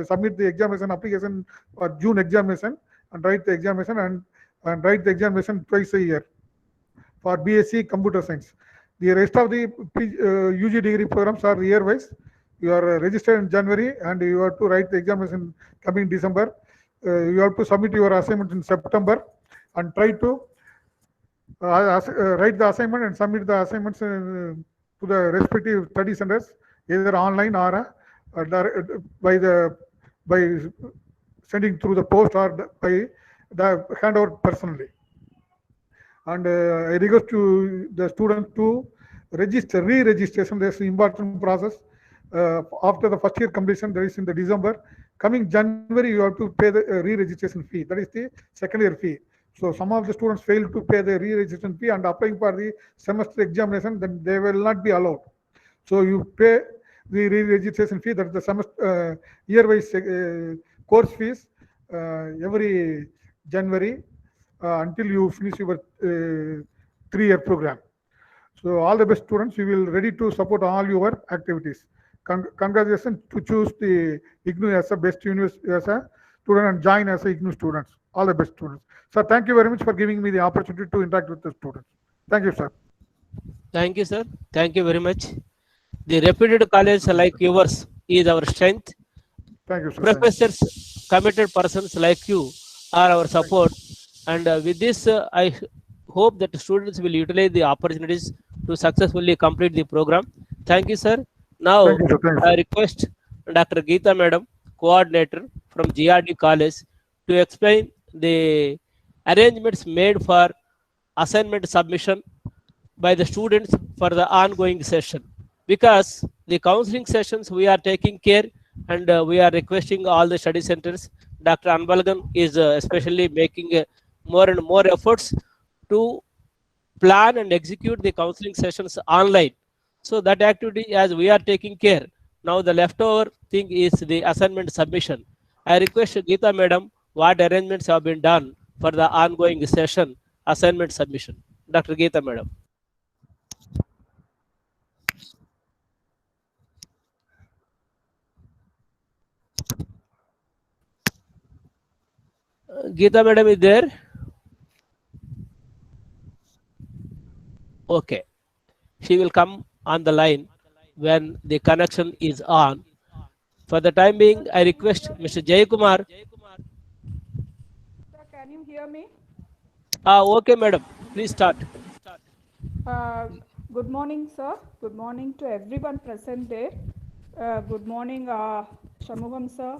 submit the examination application for June examination, and write the examination and write the examination twice a year for BSc Computer Science. The rest of the UG degree programs are year-wise. You are registered in January, and you have to write the examination coming December. You have to submit your assignment in September, and try to write the assignment and submit the assignments to the respective study centers, either online or by sending through the post, or by the handover personally. And I request to the students to register, re-registration. There's an important process. After the first year completion, there is in the December. Coming January, you have to pay the re-registration fee. That is the second year fee. So some of the students fail to pay the re-registration fee and applying for the semester examination, then they will not be allowed. So you pay the re-registration fee, that is the semester year-wise course fees every January until you finish your 3-year program. So all the best, students. We will ready to support all your activities. Congratulations to choose the IGNOU as a best university as a student and join as a IGNOU students. All the best, students. So thank you very much for giving me the opportunity to interact with the students. Thank you, sir. Thank you, sir. Thank you very much. The reputed college like yours is our strength. Thank you, sir. Professors, committed persons like you are our support. And with this, I hope that students will utilize the opportunities to successfully complete the program. Thank you, sir. Now, Thank you, sir. Thank you, sir. I request Dr. Geeta Madam, coordinator from GRD College, to explain the arrangements made for assignment submission by the students for the ongoing session. Because the counseling sessions we are taking care, and we are requesting all the study centers. Dr. Anbalgan is especially making more and more efforts to plan and execute the counseling sessions online. So that activity, as we are taking care, now the leftover thing is the assignment submission. I request Geeta Madam, what arrangements have been done for the ongoing session assignment submission. Dr. Geeta Madam. Geeta Madam is there? Okay. She will come on the line when the connection is on. For the time being, I request Mr. Jayakumar. Sir, can you hear me? Okay, madam. Please start. Good morning, sir. Good morning to everyone present there. Good morning, Shanmugam sir.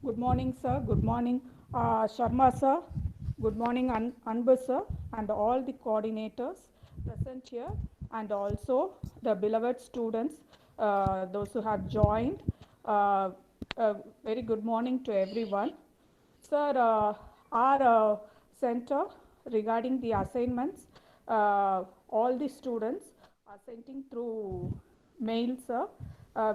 Good morning, sir. Good morning, Sharma sir. Good morning, Anbu sir, and all the coordinators present here, and also the beloved students, those who have joined. Very good morning to everyone. Sir, our center regarding the assignments, all the students are sending through mail, sir.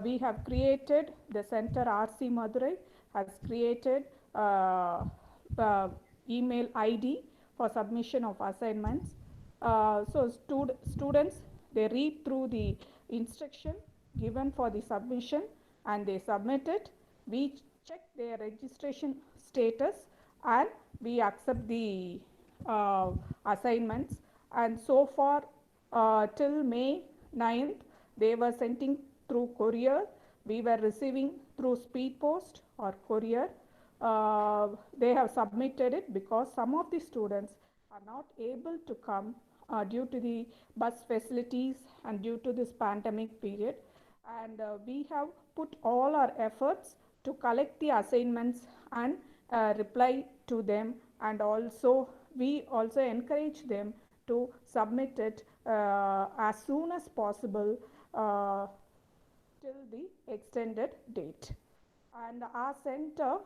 We have created, the center RC Madurai has created email ID for submission of assignments. So students, they read through the instruction given for the submission and they submit it. We check their registration status and we accept the assignments. And so far till May 9th, they were sending through courier. We were receiving through speed post or courier. They have submitted it because some of the students are not able to come due to the bus facilities and due to this pandemic period. And we have put all our efforts to collect the assignments and reply to them, and also we also encourage them to submit it as soon as possible till the extended date. And our center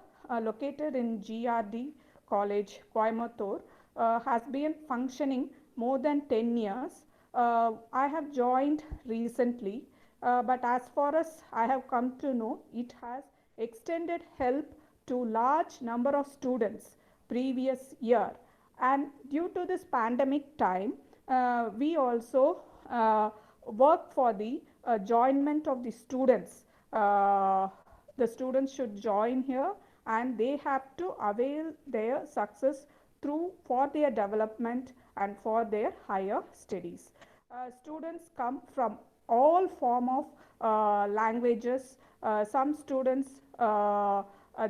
located in GRD College, Coimbatore, has been functioning more than 10 years. I have joined recently, but as far as I have come to know, it has extended help to large number of students previous year. And due to this pandemic time, we also work for the joinment of the students. The students should join here and they have to avail their success through for their development and for their higher studies. Students come from all form of languages. Some students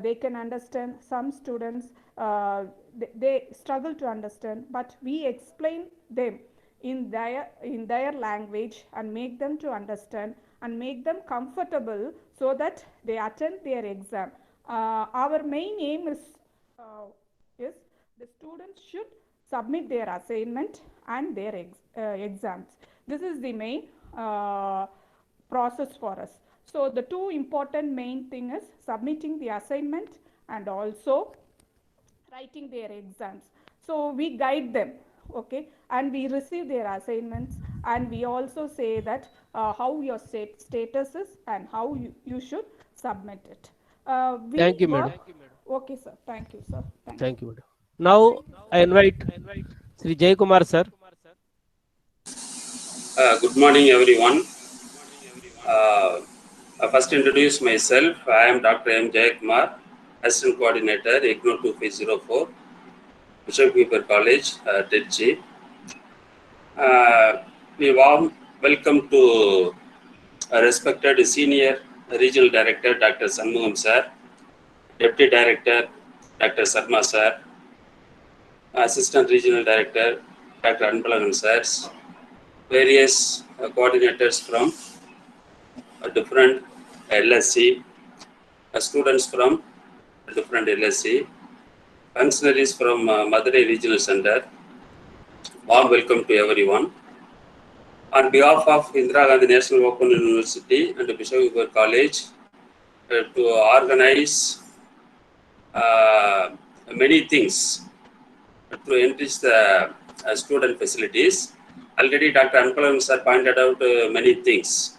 they can understand, some students they struggle to understand, but we explain them in their language and make them to understand and make them comfortable so that they attend their exam. Our main aim is the students should submit their assignment and their exams. This is the main process for us. So the two important main thing is submitting the assignment and also writing their exams. So we guide them, okay, and we receive their assignments and we also say that how your status is and how you should submit it. Thank you, madam. Okay, sir. Thank you, sir. Thank you, madam. Now I invite Sri Jay Kumar, sir. Good morning, everyone. I first introduce myself. I am Dr. M. Jay Kumar, Assistant Coordinator, IGNOU 2504, Bishop Weber College, Trichy. We warm welcome to respected Senior Regional Director, Dr. Shanmugam sir, Deputy Director, Dr. Sarma sir, Assistant Regional Director, Dr. Anbalagan sirs, various coordinators from different LSC, students from different LSC, functionaries from Madurai Regional Center. Warm welcome to everyone. On behalf of Indira Gandhi National Open University and Bishop Weber College, to organize many things to enrich the student facilities. Already Dr. Anpalam sir pointed out many things.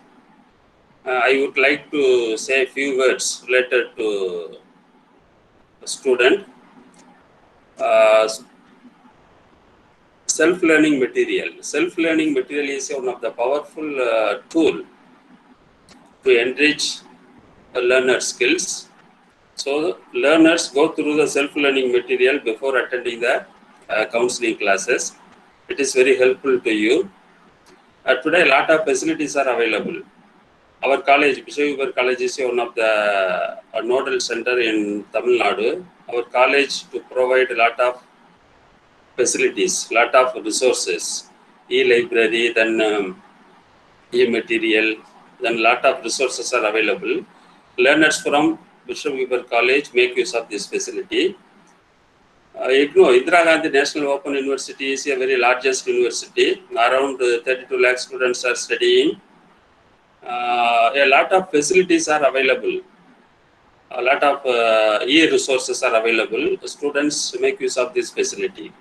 I would like to say a few words related to student. Self-learning material. Self-learning material is one of the powerful tool to enrich learner skills. So learners go through the self-learning material before attending the counseling classes. It is very helpful to you. Today, a lot of facilities are available. Our college, Bishop Weber College, is one of the nodal center in Tamil Nadu. Our college to provide a lot of facilities, lot of resources, e-library, then e-material, then lot of resources are available. Learners from Bishop Weber College make use of this facility. IGNOU, Indira Gandhi National Open University, is a very largest university. Around 32 lakh students are studying. A lot of facilities are available. A lot of e-resources are available. Students make use of this facility.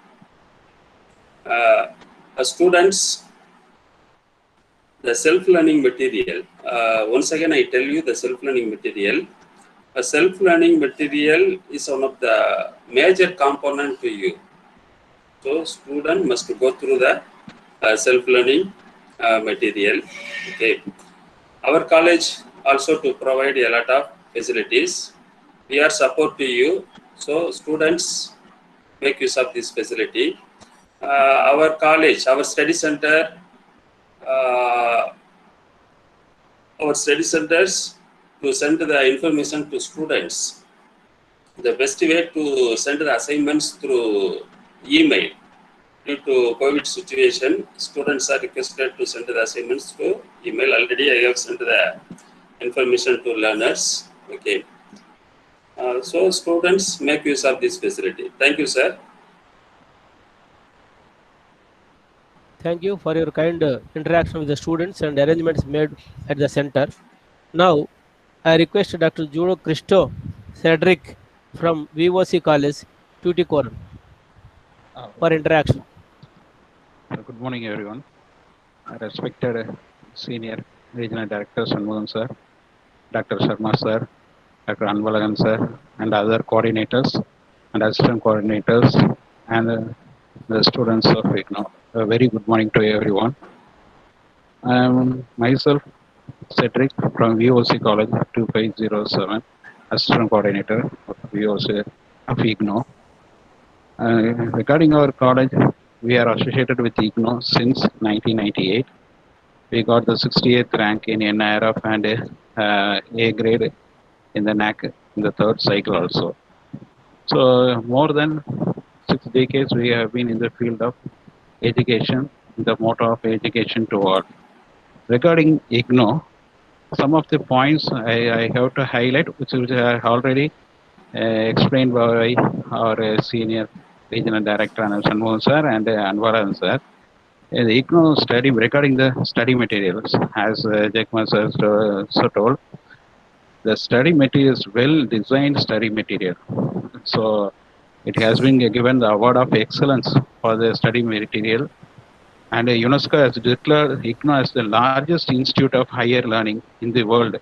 Students, the self-learning material. Once again, I tell you the self-learning material. a self-learning material is one of the major component to you. So student must go through the self-learning material. Okay. Our college also to provide a lot of facilities. We are support to you. So students make use of this facility. Our college, our study center, our study centers to send the information to students. The best way to send the assignments through email. Due to COVID situation, students are requested to send the assignments to email. Already I have sent the information to learners. Okay. So students make use of this facility. Thank you, sir. Thank you for your kind interaction with the students and arrangements made at the center. Now, I request Dr. Judo Cristo Cedric from VOC College, Tuticorin, for interaction. Good morning, everyone. Respected Senior Regional Director Shanmugam sir, Dr. Sharma sir, Dr. Anbalagan sir, and other coordinators and assistant coordinators, and the students of IGNOU. A very good morning to everyone. I am myself Cedric from VOC College 2507, assistant coordinator of VOC of IGNOU. Regarding our college, we are associated with IGNOU since 1998. We got the 68th rank in NIRF and A grade in the NAC in the third cycle also. So more than 6 decades we have been in the field of education, the motto of education to all. Regarding IGNOU, some of the points I have to highlight, which are already explained by our senior regional director Shanmugam sir and Anvaran sir. The IGNOU study, regarding the study materials, as Jackman sir so told, the study material is well designed study material. So it has been given the award of excellence for the study material, and UNESCO has declared IGNOU as the largest institute of higher learning in the world.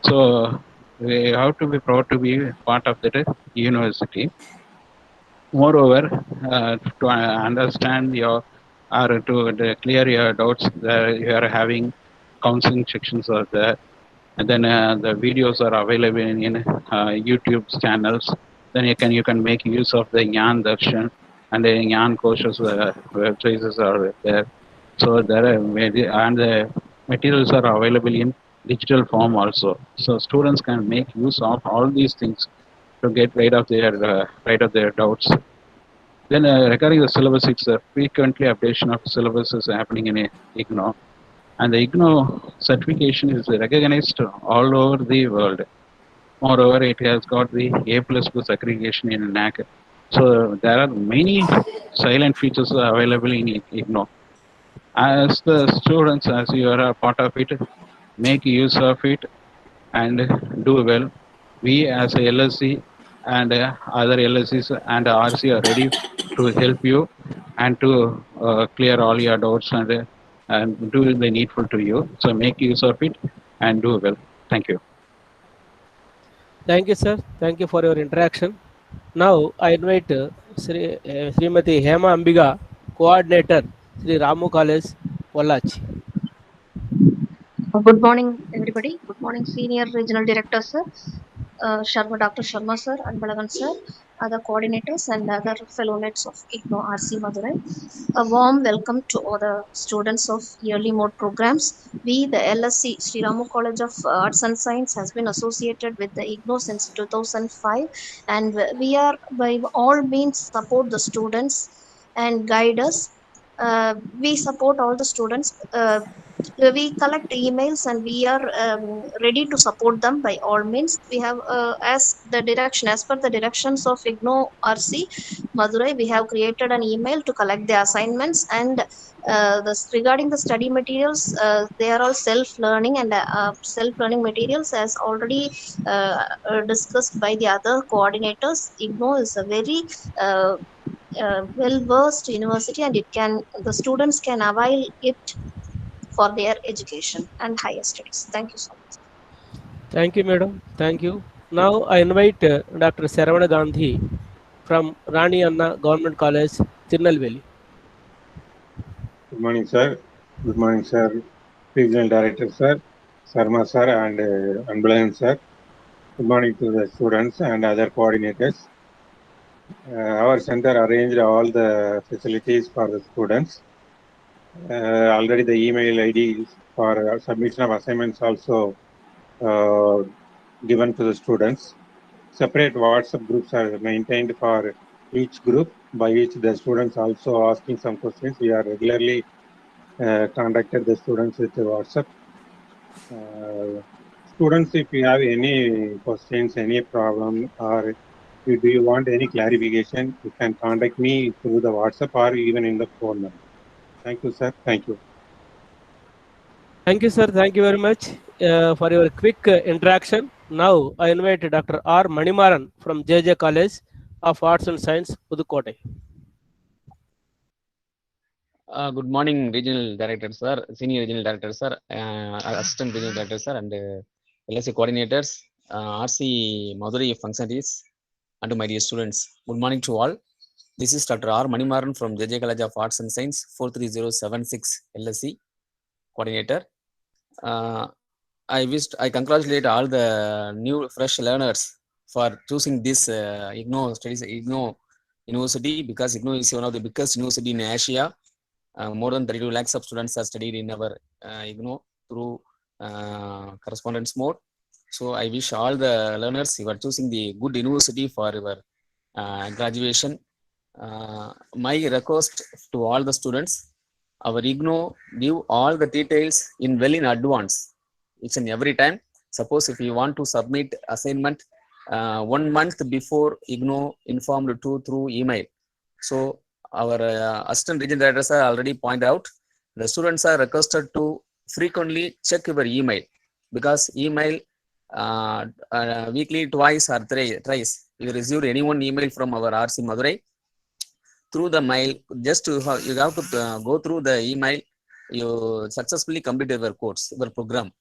So we have to be proud to be part of that university. Moreover, to understand your or to clear your doubts that you are having, counseling sections are there, and then the videos are available in YouTube channels. Then you can make use of the Gyan Darshan and the Gyan courses websites are there. So there are and the materials are available in digital form also. So students can make use of all these things to get rid of their doubts. Then regarding the syllabus, it's a frequently updation of syllabus is happening in IGNOU. And the IGNOU certification is recognized all over the world. Moreover, it has got the A++ accreditation in NAC. So there are many silent features available in IGNOU. As the students, as you are a part of it, make use of it and do well. We as a LSC and other LSCs and RC are ready to help you and to clear all your doubts and do the needful to you. So make use of it and do well. Thank you. Thank you, sir. Thank you for your interaction. Now I invite Srimati Hema Ambiga, coordinator, Sri Ramu College, Pollachi. Good morning, everybody. Good morning, Senior Regional Director, sir, Dr. Sharma, sir, and Balagan, sir, other coordinators, and other fellow mates of IGNOU RC Madurai. A warm welcome to all the students of yearly mode programs. We, the LSC, Sri Ramu College of Arts and Science, has been associated with the IGNOU since 2005, and we are by all means support the students and guide us. We support all the students. We collect emails and we are ready to support them by all means. We have as per the directions of IGNOU RC Madurai, we have created an email to collect the assignments, and regarding the study materials, they are all self-learning, and self-learning materials as already discussed by the other coordinators. IGNOU is a very well-versed university, and the students can avail it for their education and higher studies. Thank you so much. Thank you, madam. Thank you. Now I invite Dr. Saravana Gandhi from Rani Anna Government College, Tirunelveli. Good morning, sir. Good morning, sir. Regional Director, sir, Sarma, sir, and Anbalayan, sir. Good morning to the students and other coordinators. Our center arranged all the facilities for the students. Already the email IDs for submission of assignments also given to the students. Separate WhatsApp groups are maintained for each group, by which the students also asking some questions. We are regularly contacted the students with WhatsApp. Students, if you have any questions, any problem, or if you want any clarification, you can contact me through the WhatsApp or even in the phone number. Thank you, sir. Thank you. Thank you, sir. Thank you very much for your quick interaction. Now I invite Dr. R. Manimaran from JJ College of Arts and Science, Pudukkottai. Good morning, Regional Director, sir, Senior Regional Director, sir, Assistant Regional Director, sir, and LSC coordinators, RC Madurai functionaries, and my dear students. Good morning to all. This is Dr. R. Manimaran from JJ College of Arts and Science, 43076 LSC coordinator. I congratulate all the new fresh learners for choosing this IGNOU studies, IGNOU University, because IGNOU is one of the biggest university in Asia. More than 32 lakhs of students are studied in our IGNOU through correspondence mode. So I wish all the learners you are choosing the good university for your graduation. My request to all the students, our IGNOU give all the details in advance, each and every time. Suppose if you want to submit assignment 1 month before, IGNOU informed to through email. So our assistant regional directors are already pointed out, the students are requested to frequently check your email, because email weekly twice or thrice you received any one email from our RC Madurai. Through the mail, just you have to go through the email, you successfully complete your course, your program.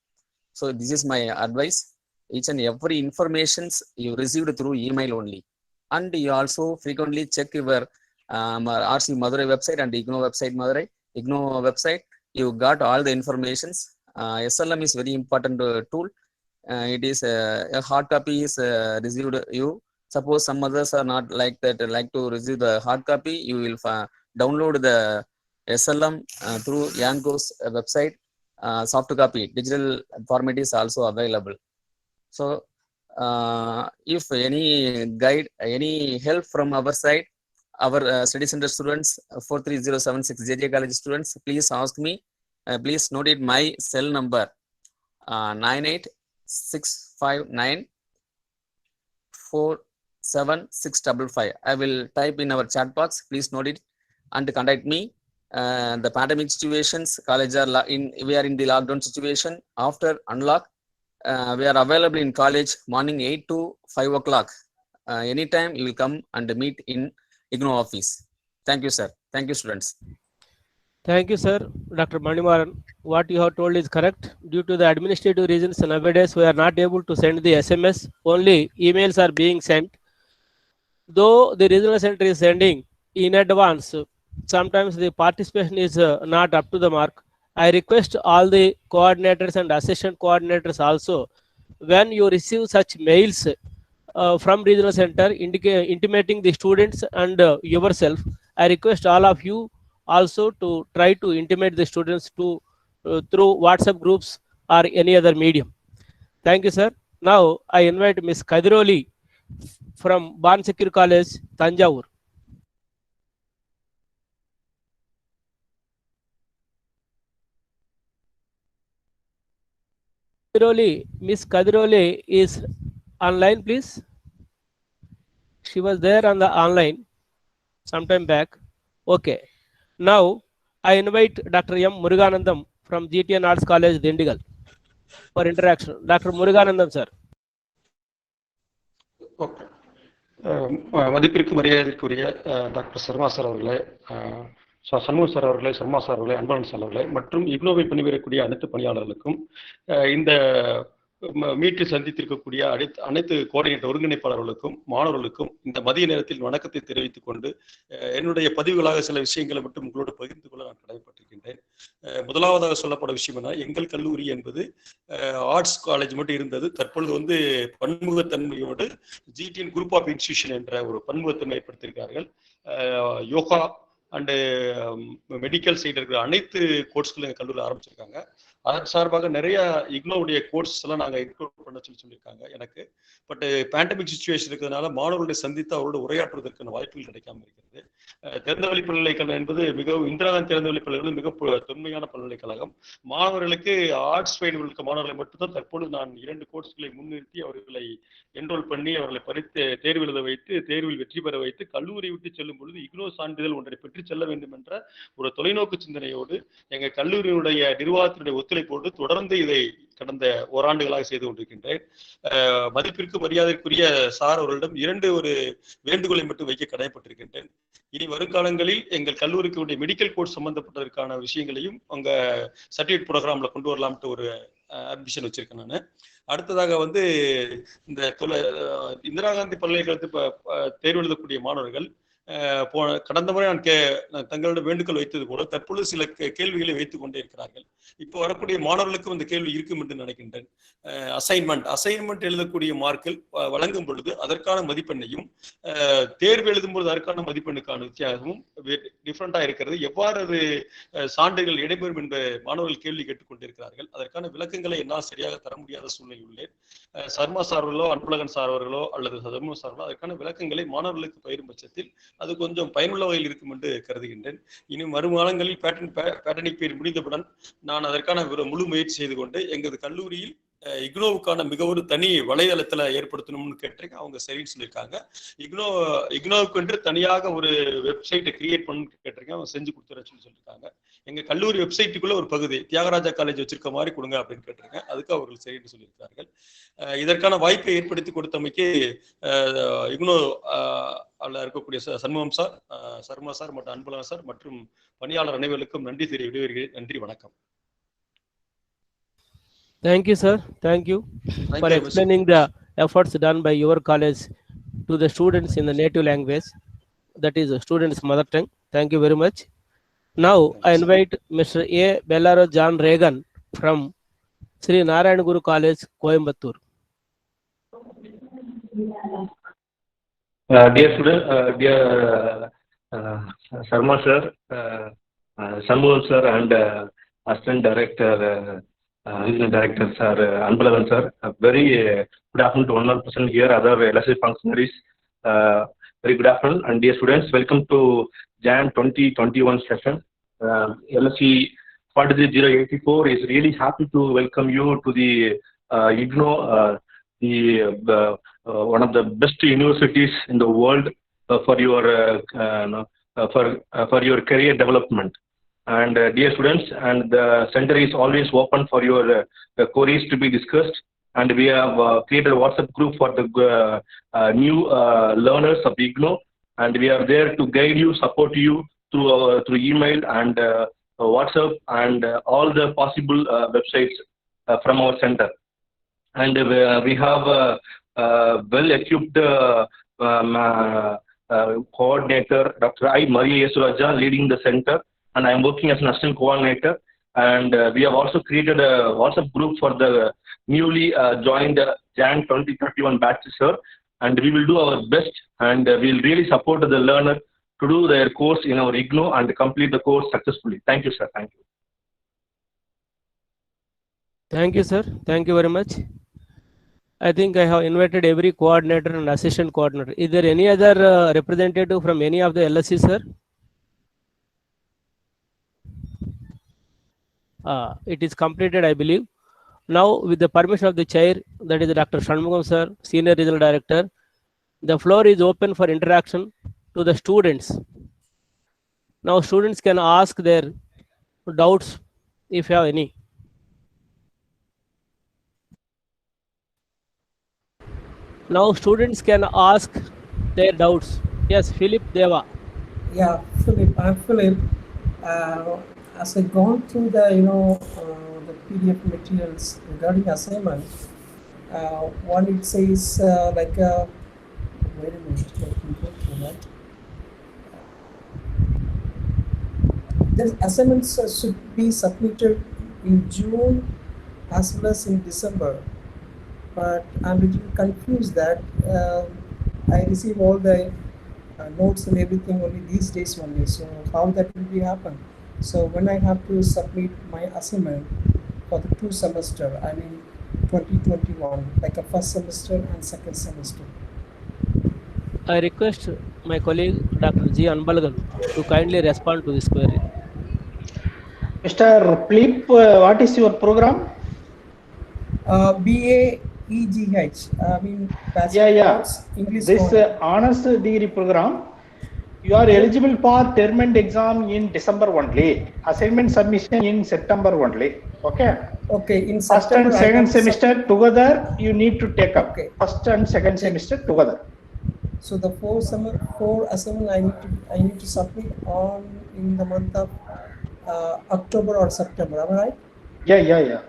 So this is my advice. Each and every informations you received through email only, and you also frequently check your RC Madurai website and IGNOU website. IGNOU website, you got all the informations. SLM is very important tool. It is a hard copy is received you. Suppose some others are not like that, like to receive the hard copy, you will download the SLM through Yango's website. Soft copy, digital format is also available. So if any guide, any help from our side, our study center students, 43076 JJ College students, please ask me. Please note it my cell number 986594765. I will type in our chat box. Please note it and contact me. The pandemic situations, college are we are in the lockdown situation. After unlock, we are available in college morning 8 to 5 o'clock. Anytime you will come and meet in IGNOU office. Thank you, sir. Thank you, students. Thank you, sir. Dr. Manimaran, what you have told is correct. Due to the administrative reasons, nowadays we are not able to send the SMS. Only emails are being sent. Though the regional center is sending in advance, sometimes the participation is not up to the mark. I request all the coordinators and assistant coordinators also, when you receive such mails from regional center intimating the students and yourself, I request all of you also to try to intimate the students to through WhatsApp groups or any other medium. Thank you, sir. Now I invite Ms. Kadiroli from Bansakir College, Tanjavur. Miss Kadiroli is online, please. She was there on the online sometime back. Okay. Now I invite Dr. M. Muruganandam from GTN Arts College, Dindigal for interaction. Dr. Muruganandam, sir. Okay. மதிப்பிற்கு மரியாதைக்குரிய doctor Sharma sir அவர்களே, Shanmuga sir அவர்களே, Sharma sir அவர்களே, Anbazhagan sir அவர்களே மற்றும் இக்னோவை பணிபுரியக்கூடிய அனைத்து பணியாளர்களுக்கும் இந்த மீட்டு சந்தித்திருக்கக்கூடிய அனைத்து கோஆர்டினேட்டர் ஒருங்கிணைப்பாளர்களுக்கும் மாணவர்களுக்கும் இந்த மதிய நேரத்தில் வணக்கத்தை தெரிவித்துக் கொண்டு என்னுடைய பதிவுகளாக சில விஷயங்களை மட்டும் உங்களோடு பகிர்ந்து கொள்ள நான் கடமைப்பட்டிருக்கின்றேன். முதலாவதாக சொல்லப்பட விஷயம் என்ன, எங்கள் கல்லூரி என்பது ஆர்ட்ஸ் காலேஜ் மட்டும் இருந்தது. தற்பொழுது பன்முகத்தன்மையோடு GTN குரூப் ஆஃப் இன்ஸ்டிடியூஷன் என்ற ஒரு பன்முகத்தன்மை ஏற்படுத்தியிருக்கிறார்கள். யோகா அண்டு மெடிக்கல் சைடு இருக்கிற அனைத்து கோர்ஸ்களும் எங்கள் கல்லூரியில் ஆரம்பிச்சிருக்காங்க. அதன் சார்பாக நிறைய இக்னோவுடைய கோர்ஸ் எல்லாம் நாங்கள் இன்க்ளூட் பண்ண சொல்லியிருக்காங்க எனக்கு. பட் பேண்டமிக் சுச்சுவேஷன் இருக்கிறதுனால மாணவர்களை சந்தித்து அவரோட உரையாற்றுவதற்கான வாய்ப்புகள் கிடைக்காம இருக்கிறது. திறந்தவெளி பல்கலைக்கழகம் என்பது மிகவும் இந்திரா காந்தி திறந்தவெளி பல்கலைக்கழகம் மிக தொன்மையான பல்கலைக்கழகம். மாணவர்களுக்கு ஆர்ட்ஸ் பயிலுள்ள மாணவர்களை மட்டும்தான் தற்பொழுது நான் 2 கோர்ஸ்களை முன்னிறுத்தி அவர்களை என்ரோல் பண்ணி அவர்களை தேர்வு எழுத வைத்து தேர்வில் வெற்றி பெற வைத்து கல்லூரி விட்டு செல்லும் பொழுது இக்னோ சான்றிதழ் ஒன்றை பெற்று செல்ல வேண்டும் என்ற ஒரு தொலைநோக்கு சிந்தனையோடு எங்கள் கல்லூரியினுடைய நிர்வாகத்தினுடைய ஒத்துழைப்போடு தொடர்ந்து இதை கடந்த ஓராண்டுகளாக செய்து கொண்டிருக்கின்றேன். மதிப்பிற்கு மரியாதைக்குரிய சார் அவர்களிடம் 2 வேண்டுகோளை மட்டும் வைக்க கடமைப்பட்டிருக்கின்றேன். இனி வருங்காலங்களில் எங்கள் கல்லூரிக்கு மெடிக்கல் கோர்ஸ் சம்பந்தப்பட்டதற்கான விஷயங்களையும் அங்க சர்டிஃபிகேட் ப்ரோக்ராம்ல கொண்டு வரலாம்ட்டு ஒரு அம்பிஷன் வச்சிருக்கேன் நான். அடுத்ததாக இந்த இந்திரா காந்தி பல்கலைக்கழகத்தில் தேர்வு எழுதக்கூடிய மாணவர்கள் கடந்த முறை நான் தங்களிடம் வேண்டுகோள் வைத்தது போல தற்பொழுது சில கேள்விகளை வைத்துக் கொண்டே இருக்கிறார்கள். இப்போ வரக்கூடிய மாணவர்களுக்கும் இந்த கேள்வி இருக்கும் என்று நினைக்கின்றேன். அசைன்மெண்ட் எழுதக்கூடிய மார்க்கில் வழங்கும் பொழுது அதற்கான மதிப்பெண்ணையும் தேர்வு எழுதும் பொழுது அதற்கான மதிப்பெண்ணுக்கான வித்தியாசமும் டிஃப்ரெண்டா இருக்கிறது. எவ்வாறு அது சான்றுகள் இடைபெறும் என்ற மாணவர்கள் கேள்வி கேட்டுக்கொண்டிருக்கிறார்கள். அதற்கான விளக்கங்களை என்னால் சரியாக தர முடியாத சூழ்நிலை உள்ளேன். சர்மா சார் அவர்களோ அன்பழகன் சார் அவர்களோ அல்லது சர்மா சார்களோ அதற்கான விளக்கங்களை மாணவர்களுக்கு பயிரும் பட்சத்தில் அது கொஞ்சம் பயனுள்ள வகையில் இருக்கும் என்று கருதுகின்றேன். இனி மறுமாதங்களில் பேட்டர்னிக் பீரியட் முடிந்தவுடன் நான் அதற்கான முழு முயற்சி செய்து கொண்டு எங்களது கல்லூரியில் இக்னோவுக்கான மிக ஒரு தனி வலைதளத்துல ஏற்படுத்தணும்னு கேட்டிருக்கேன். அவங்க சரின்னு சொல்லியிருக்காங்க. இக்னோவுக்கு என்று தனியாக ஒரு வெப்சைட்டை கிரியேட் பண்ணணும்னு கேட்டிருக்கேன். அவங்க செஞ்சு கொடுத்துறேன்னு சொல்லியிருக்காங்க. எங்க கல்லூரி வெப்சைட்டுக்குள்ள ஒரு பகுதி தியாகராஜா காலேஜ் வச்சிருக்க மாதிரி கொடுங்க அப்படின்னு கேட்டிருக்கேன். அதுக்கு அவர்கள் சரின்னு சொல்லியிருக்கார்கள். இதற்கான வாய்ப்பை ஏற்படுத்தி கொடுத்தமைக்கு இக்னோ இருக்கக்கூடிய சண்முகம் சார், சர்மா சார் மற்றும் அன்பழகன் சார் மற்றும் பணியாளர் அனைவருக்கும் நன்றி தெரிவிக்கிறேன். நன்றி, வணக்கம். Thank you, sir. Thank you for explaining the efforts done by your college to the students in the native language, that is students' mother tongue. Thank you very much. Now I invite Mr. A. Bellaro John Reagan from Sri Narayan Guru College, Coimbatore. Dear student, dear Sharma sir, Shanmugam sir, and Assistant Director, Regional Director sir, Anbalagan sir, very good afternoon to 100% here, other LSI functionaries. Very good afternoon, and dear students, welcome to Jan 2021 session. LSI 43084 is really happy to welcome you to the IGNO, one of the best universities in the world for your career development. And dear students, and the center is always open for your queries to be discussed. And we have created a WhatsApp group for the new learners of IGNO, and we are there to guide you, support you through email and WhatsApp and all the possible websites from our center. And we have well-equipped coordinator, Dr. I. Maria Yesuraja, leading the center, and I am working as an assistant coordinator. And we have also created a WhatsApp group for the newly joined Jan 2031 batch, sir. And we will do our best, and we will really support the learner to do their course in our IGNO and complete the course successfully. Thank you, sir. Thank you. Thank you, sir. Thank you very much. I think I have invited every coordinator and assistant coordinator. Is there any other representative from any of the LSC, sir? It is completed, I believe. Now, with the permission of the chair, that is Dr. Shanmugam sir, Senior Regional Director, the floor is open for interaction to the students. Now, students can ask their doubts if you have any. Now, students can ask their doubts. Yes, Philip Deva. Yeah, Philip. I'm Philip. As I gone through the the PDF materials regarding assignment, One it says like wait a minute, let me go through that. The assignments should be submitted in June as well as in December, but I'm a little confused that I receive all the notes and everything only these days only. So how that will be happen? So when I have to submit my assignment for the 2 semester, I mean 2021, like a first semester and second semester. I request my colleague Dr. G. Anbalagan to kindly respond to this query. Mr. Philip, what is your program? BA EGH. I mean, English. This honors degree program, you are eligible for term and exam in December only. Assignment submission in September only. Okay. Okay. In first September, and second semester together, you need to take up. Okay. First and second semester together. So the 4 assignment I need to submit on in the month of October or September. Am I right? Yeah.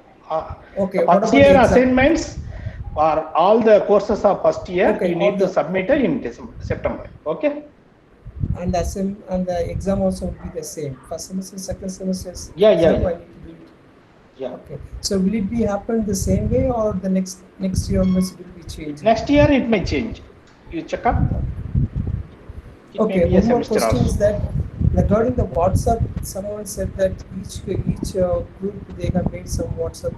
Okay. First year assignments for all the courses of first year, okay, you need to submit it in September. Okay. And the exam also will be the same. First semester, second semester. Yeah. I need to do it. Yeah. Okay. So will it be happen the same way, or the next year onwards will be changed? Next year it may change. You check up. Okay. One more question is that regarding the WhatsApp, someone said that each group they have made some WhatsApp,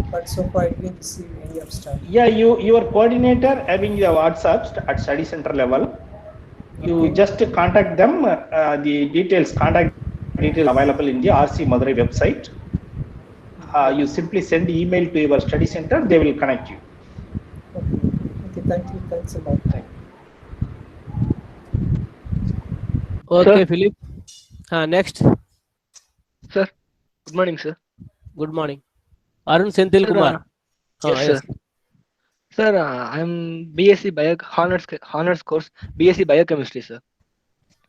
but so far I didn't receive any abstract. Yeah, your coordinator having the WhatsApp at study center level. You just contact them. The contact details available in the RC Madurai website. You simply send email to your study center. They will connect you. Okay. Thank you. Thanks a lot. Thank you. Okay, sir. Philip. Next. Sir, good morning, sir. Good morning. Arun Senthil Kumar. Yes, sir. Sir, I'm BSc honors course, BSc Biochemistry, sir.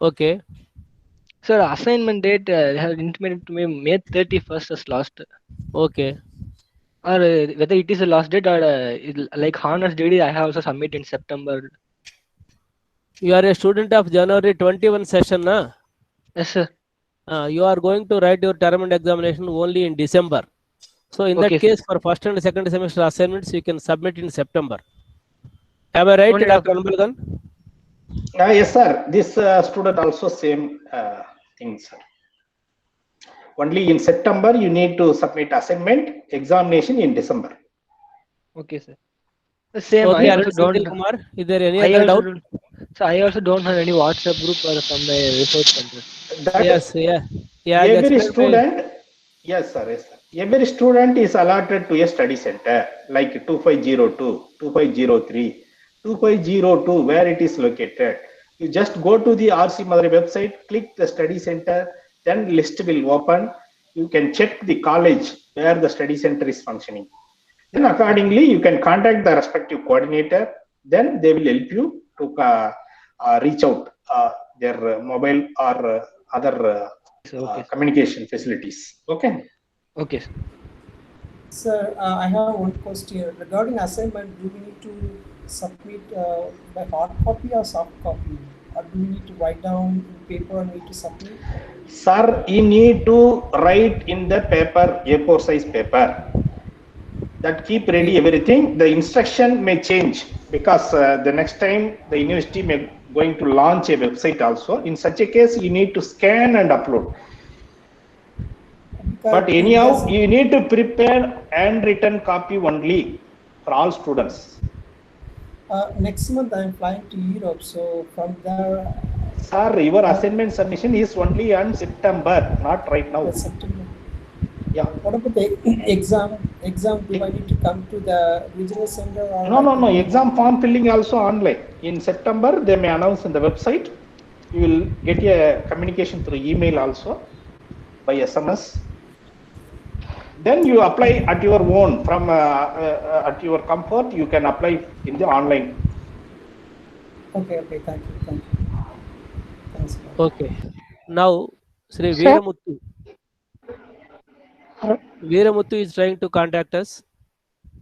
Okay. Sir, assignment date they have intimated to me May 31st as last. Okay. Or whether it is the last date or like honors degree, I have also submit in September. You are a student of January 21 session, na? Yes, sir. You are going to write your term and examination only in December. So in that case, for first and second semester assignments, you can submit in September. Am I right, Dr. Anbalagan? Yes, sir. This student also same thing, sir. Only in September you need to submit assignment, examination in December. Okay, sir. The same. Okay, I also don't. Kumar, is there any other doubt? So I also don't have any WhatsApp group or from my research center. Yes, yeah. Every student, yes, sir. Every student is allotted to a study center like 2502, 2503, 2502, where it is located. You just go to the RC Madurai website, click the study center, then list will open. You can check the college where the study center is functioning. Then accordingly, you can contact the respective coordinator. Then they will help you to reach out their mobile or other communication facilities. Okay. Okay. Sir, I have one question regarding assignment. Do we need to submit by hard copy or soft copy, or do we need to write down in paper and need to submit? Sir, you need to write in the paper, A4 size paper. That keep ready everything. The instruction may change because the next time the university may going to launch a website also. In such a case, you need to scan and upload. But anyhow, you need to prepare handwritten copy only for all students. Next month I am flying to Europe, so from there. Sir, your assignment submission is only on September, not right now. September. Yeah. What about the exam? Do I need to come to the regional center? Or No. Exam form filling also online. In September, they may announce in the website. You will get a communication through email also by SMS. Then you apply at your own from at your comfort. You can apply in the online. Okay. Thank you. Thanks. Okay. Now, Sri Veeramuthu. Veeramuthu is trying to contact us.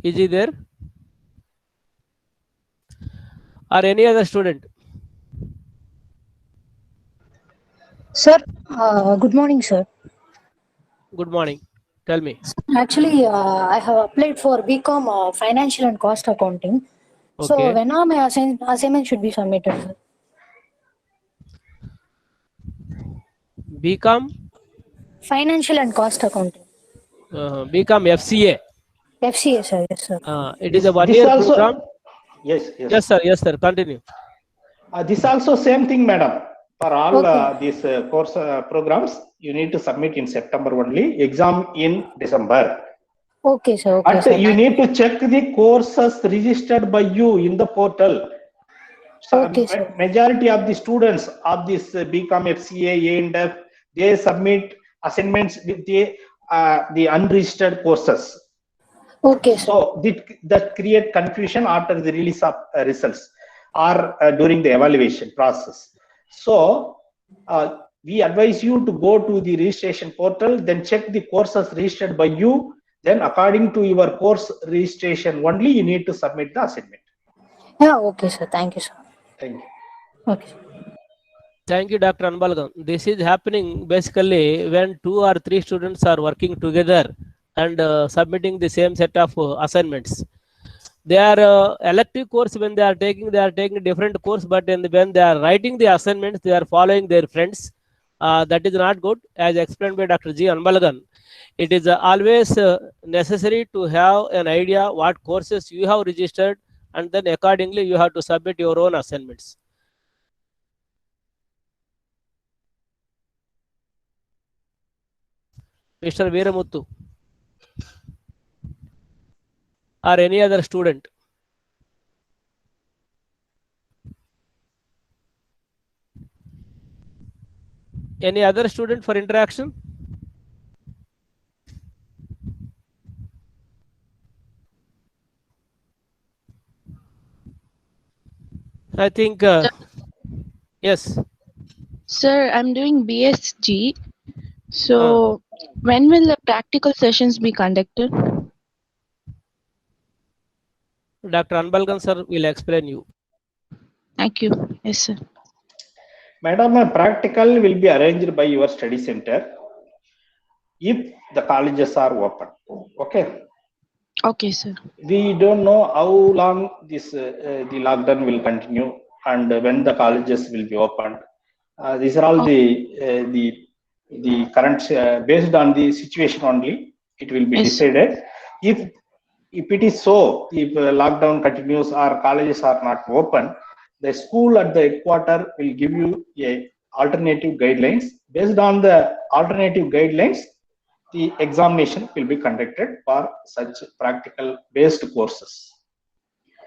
Is he there? or any other student? Sir, good morning, sir. Good morning. Tell me. Actually, I have applied for BCom Financial and Cost Accounting. So Okay. when are my assignment should be submitted, sir? BCom? Financial and Cost Accounting. BCom FCA. FCA, sir. Yes, sir. It is a This 1-year also, program. yes. Yes, sir. Yes, sir. Continue. This also same thing, madam. For all Okay. these course programs, you need to submit in September only. Exam in December. Okay, sir. Okay, But sir. you need to check the courses registered by you in the portal. Okay, sir. Majority of the students of this BCom FCA A&F, they submit assignments with the unregistered courses. Okay, sir. So that create confusion after the release of results or during the evaluation process. So we advise you to go to the registration portal, then check the courses registered by you. Then according to your course registration only, you need to submit the assignment. Yeah, okay, sir. Thank you, sir. Thank you. Okay. Thank you, Dr. Anbalagam. This is happening basically when 2 or 3 students are working together and submitting the same set of assignments. They are elective course when they are taking different course, but when they are writing the assignments, they are following their friends. That is not good. As explained by Dr. G. Anbalagan, it is always necessary to have an idea what courses you have registered, and then accordingly you have to submit your own assignments. Mr. Veeramuthu or any other student. Any other student for interaction? I think, yes. Sir, I'm doing BSG. So, when will the practical sessions be conducted? Dr. Anbalgan sir will explain you. Thank you. Yes, sir. Madam, a practical will be arranged by your study center if the colleges are open. Okay. Okay, sir. We don't know how long this the lockdown will continue and when the colleges will be opened. These are all the current based on the situation only. It will be decided. If it is so, if lockdown continues or colleges are not open, the school at the headquarter will give you a alternative guidelines. Based on the alternative guidelines, the examination will be conducted for such practical based courses.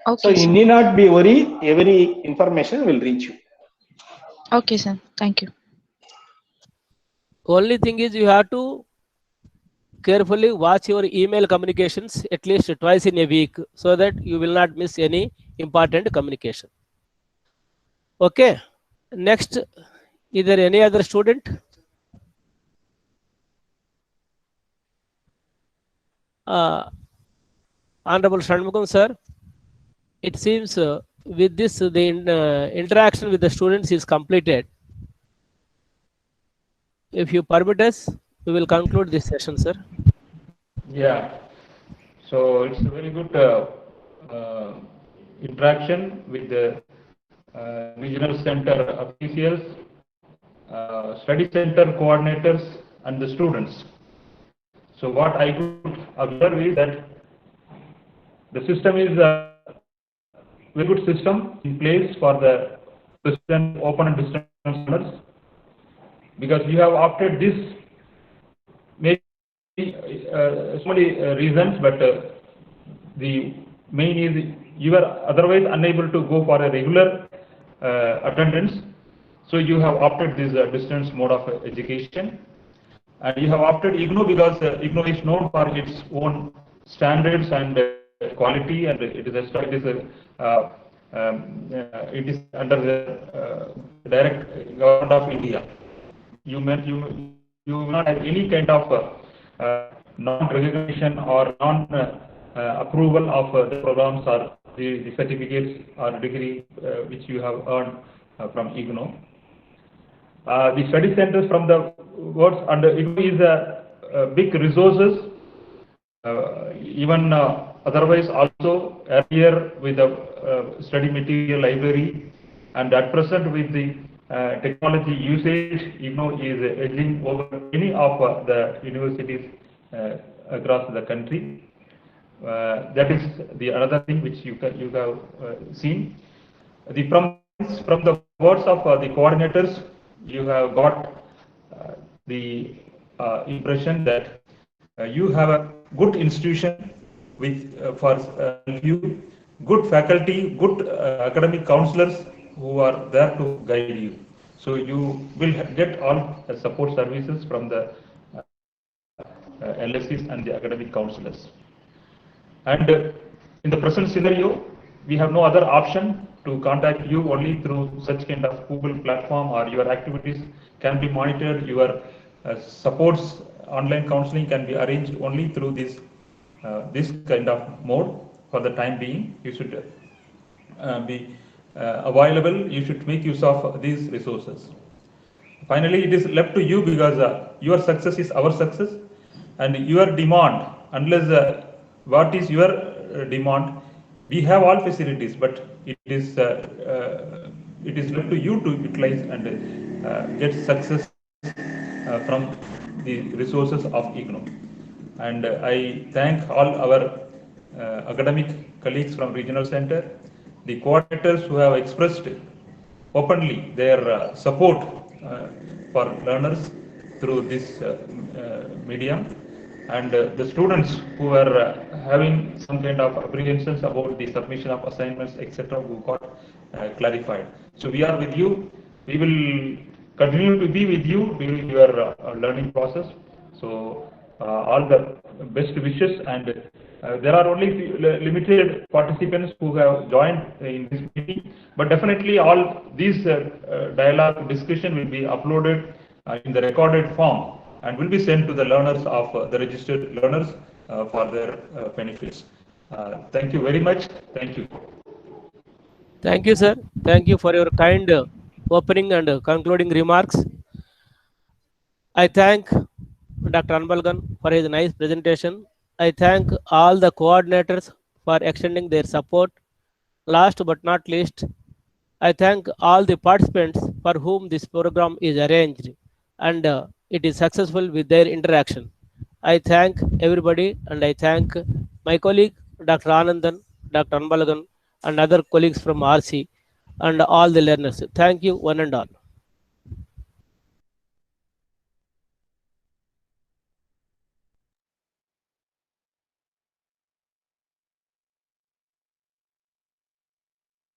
Okay, So you need not be worried, every information will reach you. Okay, sir. Thank you. Only thing is you have to carefully watch your email communications at least twice in a week so that you will not miss any important communication. Okay. Next, is there any other student? Honorable Shanmugam sir, it seems with this the interaction with the students is completed. If you permit us, we will conclude this session, sir. Yeah. So it's a very good interaction with the regional center officials, study center coordinators, and the students. So what I could observe is that the system is a very good system in place for the distance, open and distance learners, because you have opted this maybe so many reasons, but the main is you are otherwise unable to go for a regular attendance, so you have opted this distance mode of education. And you have opted IGNOU because IGNOU is known for its own standards and quality, and it is under the direct government of India. You will not have any kind of non-recognition or non-approval of the programs or the certificates or degree which you have earned from IGNOU. The study centers from the words and IGNOU is a big resources, even otherwise also earlier with the study material library, and at present with the technology usage, IGNOU is edging over many of the universities across the country. That is the another thing which you have seen. From the words of the coordinators, you have got the impression that you have a good institution with for you, good faculty, good academic counselors who are there to guide you. So you will get all support services from the LSCs and the academic counselors. And in the present scenario, we have no other option to contact you only through such kind of Google platform, or your activities can be monitored, your supports, online counseling can be arranged only through this kind of mode. For the time being, you should be available, you should make use of these resources. Finally, it is left to you, because your success is our success, and your demand, unless what is your demand, we have all facilities, but it is left to you to utilize and get success from the resources of IGNOU. And I thank all our academic colleagues from regional center, the coordinators who have expressed openly their support for learners through this medium, and the students who are having some kind of apprehensions about the submission of assignments, etc., who got clarified. So we are with you. We will continue to be with you during your learning process. So all the best wishes, and there are only limited participants who have joined in this meeting, but definitely all these dialogue discussion will be uploaded in the recorded form and will be sent to the learners of the registered learners for their benefits. Thank you very much. Thank you. Thank you, sir. Thank you for your kind opening and concluding remarks. I thank Dr. Anbalagan for his nice presentation. I thank all the coordinators for extending their support. Last but not least, I thank all the participants for whom this program is arranged, and it is successful with their interaction. I thank everybody, and I thank my colleague Dr. Anandan, Dr. Anbalagan, and other colleagues from RC, and all the learners. Thank you, one and all.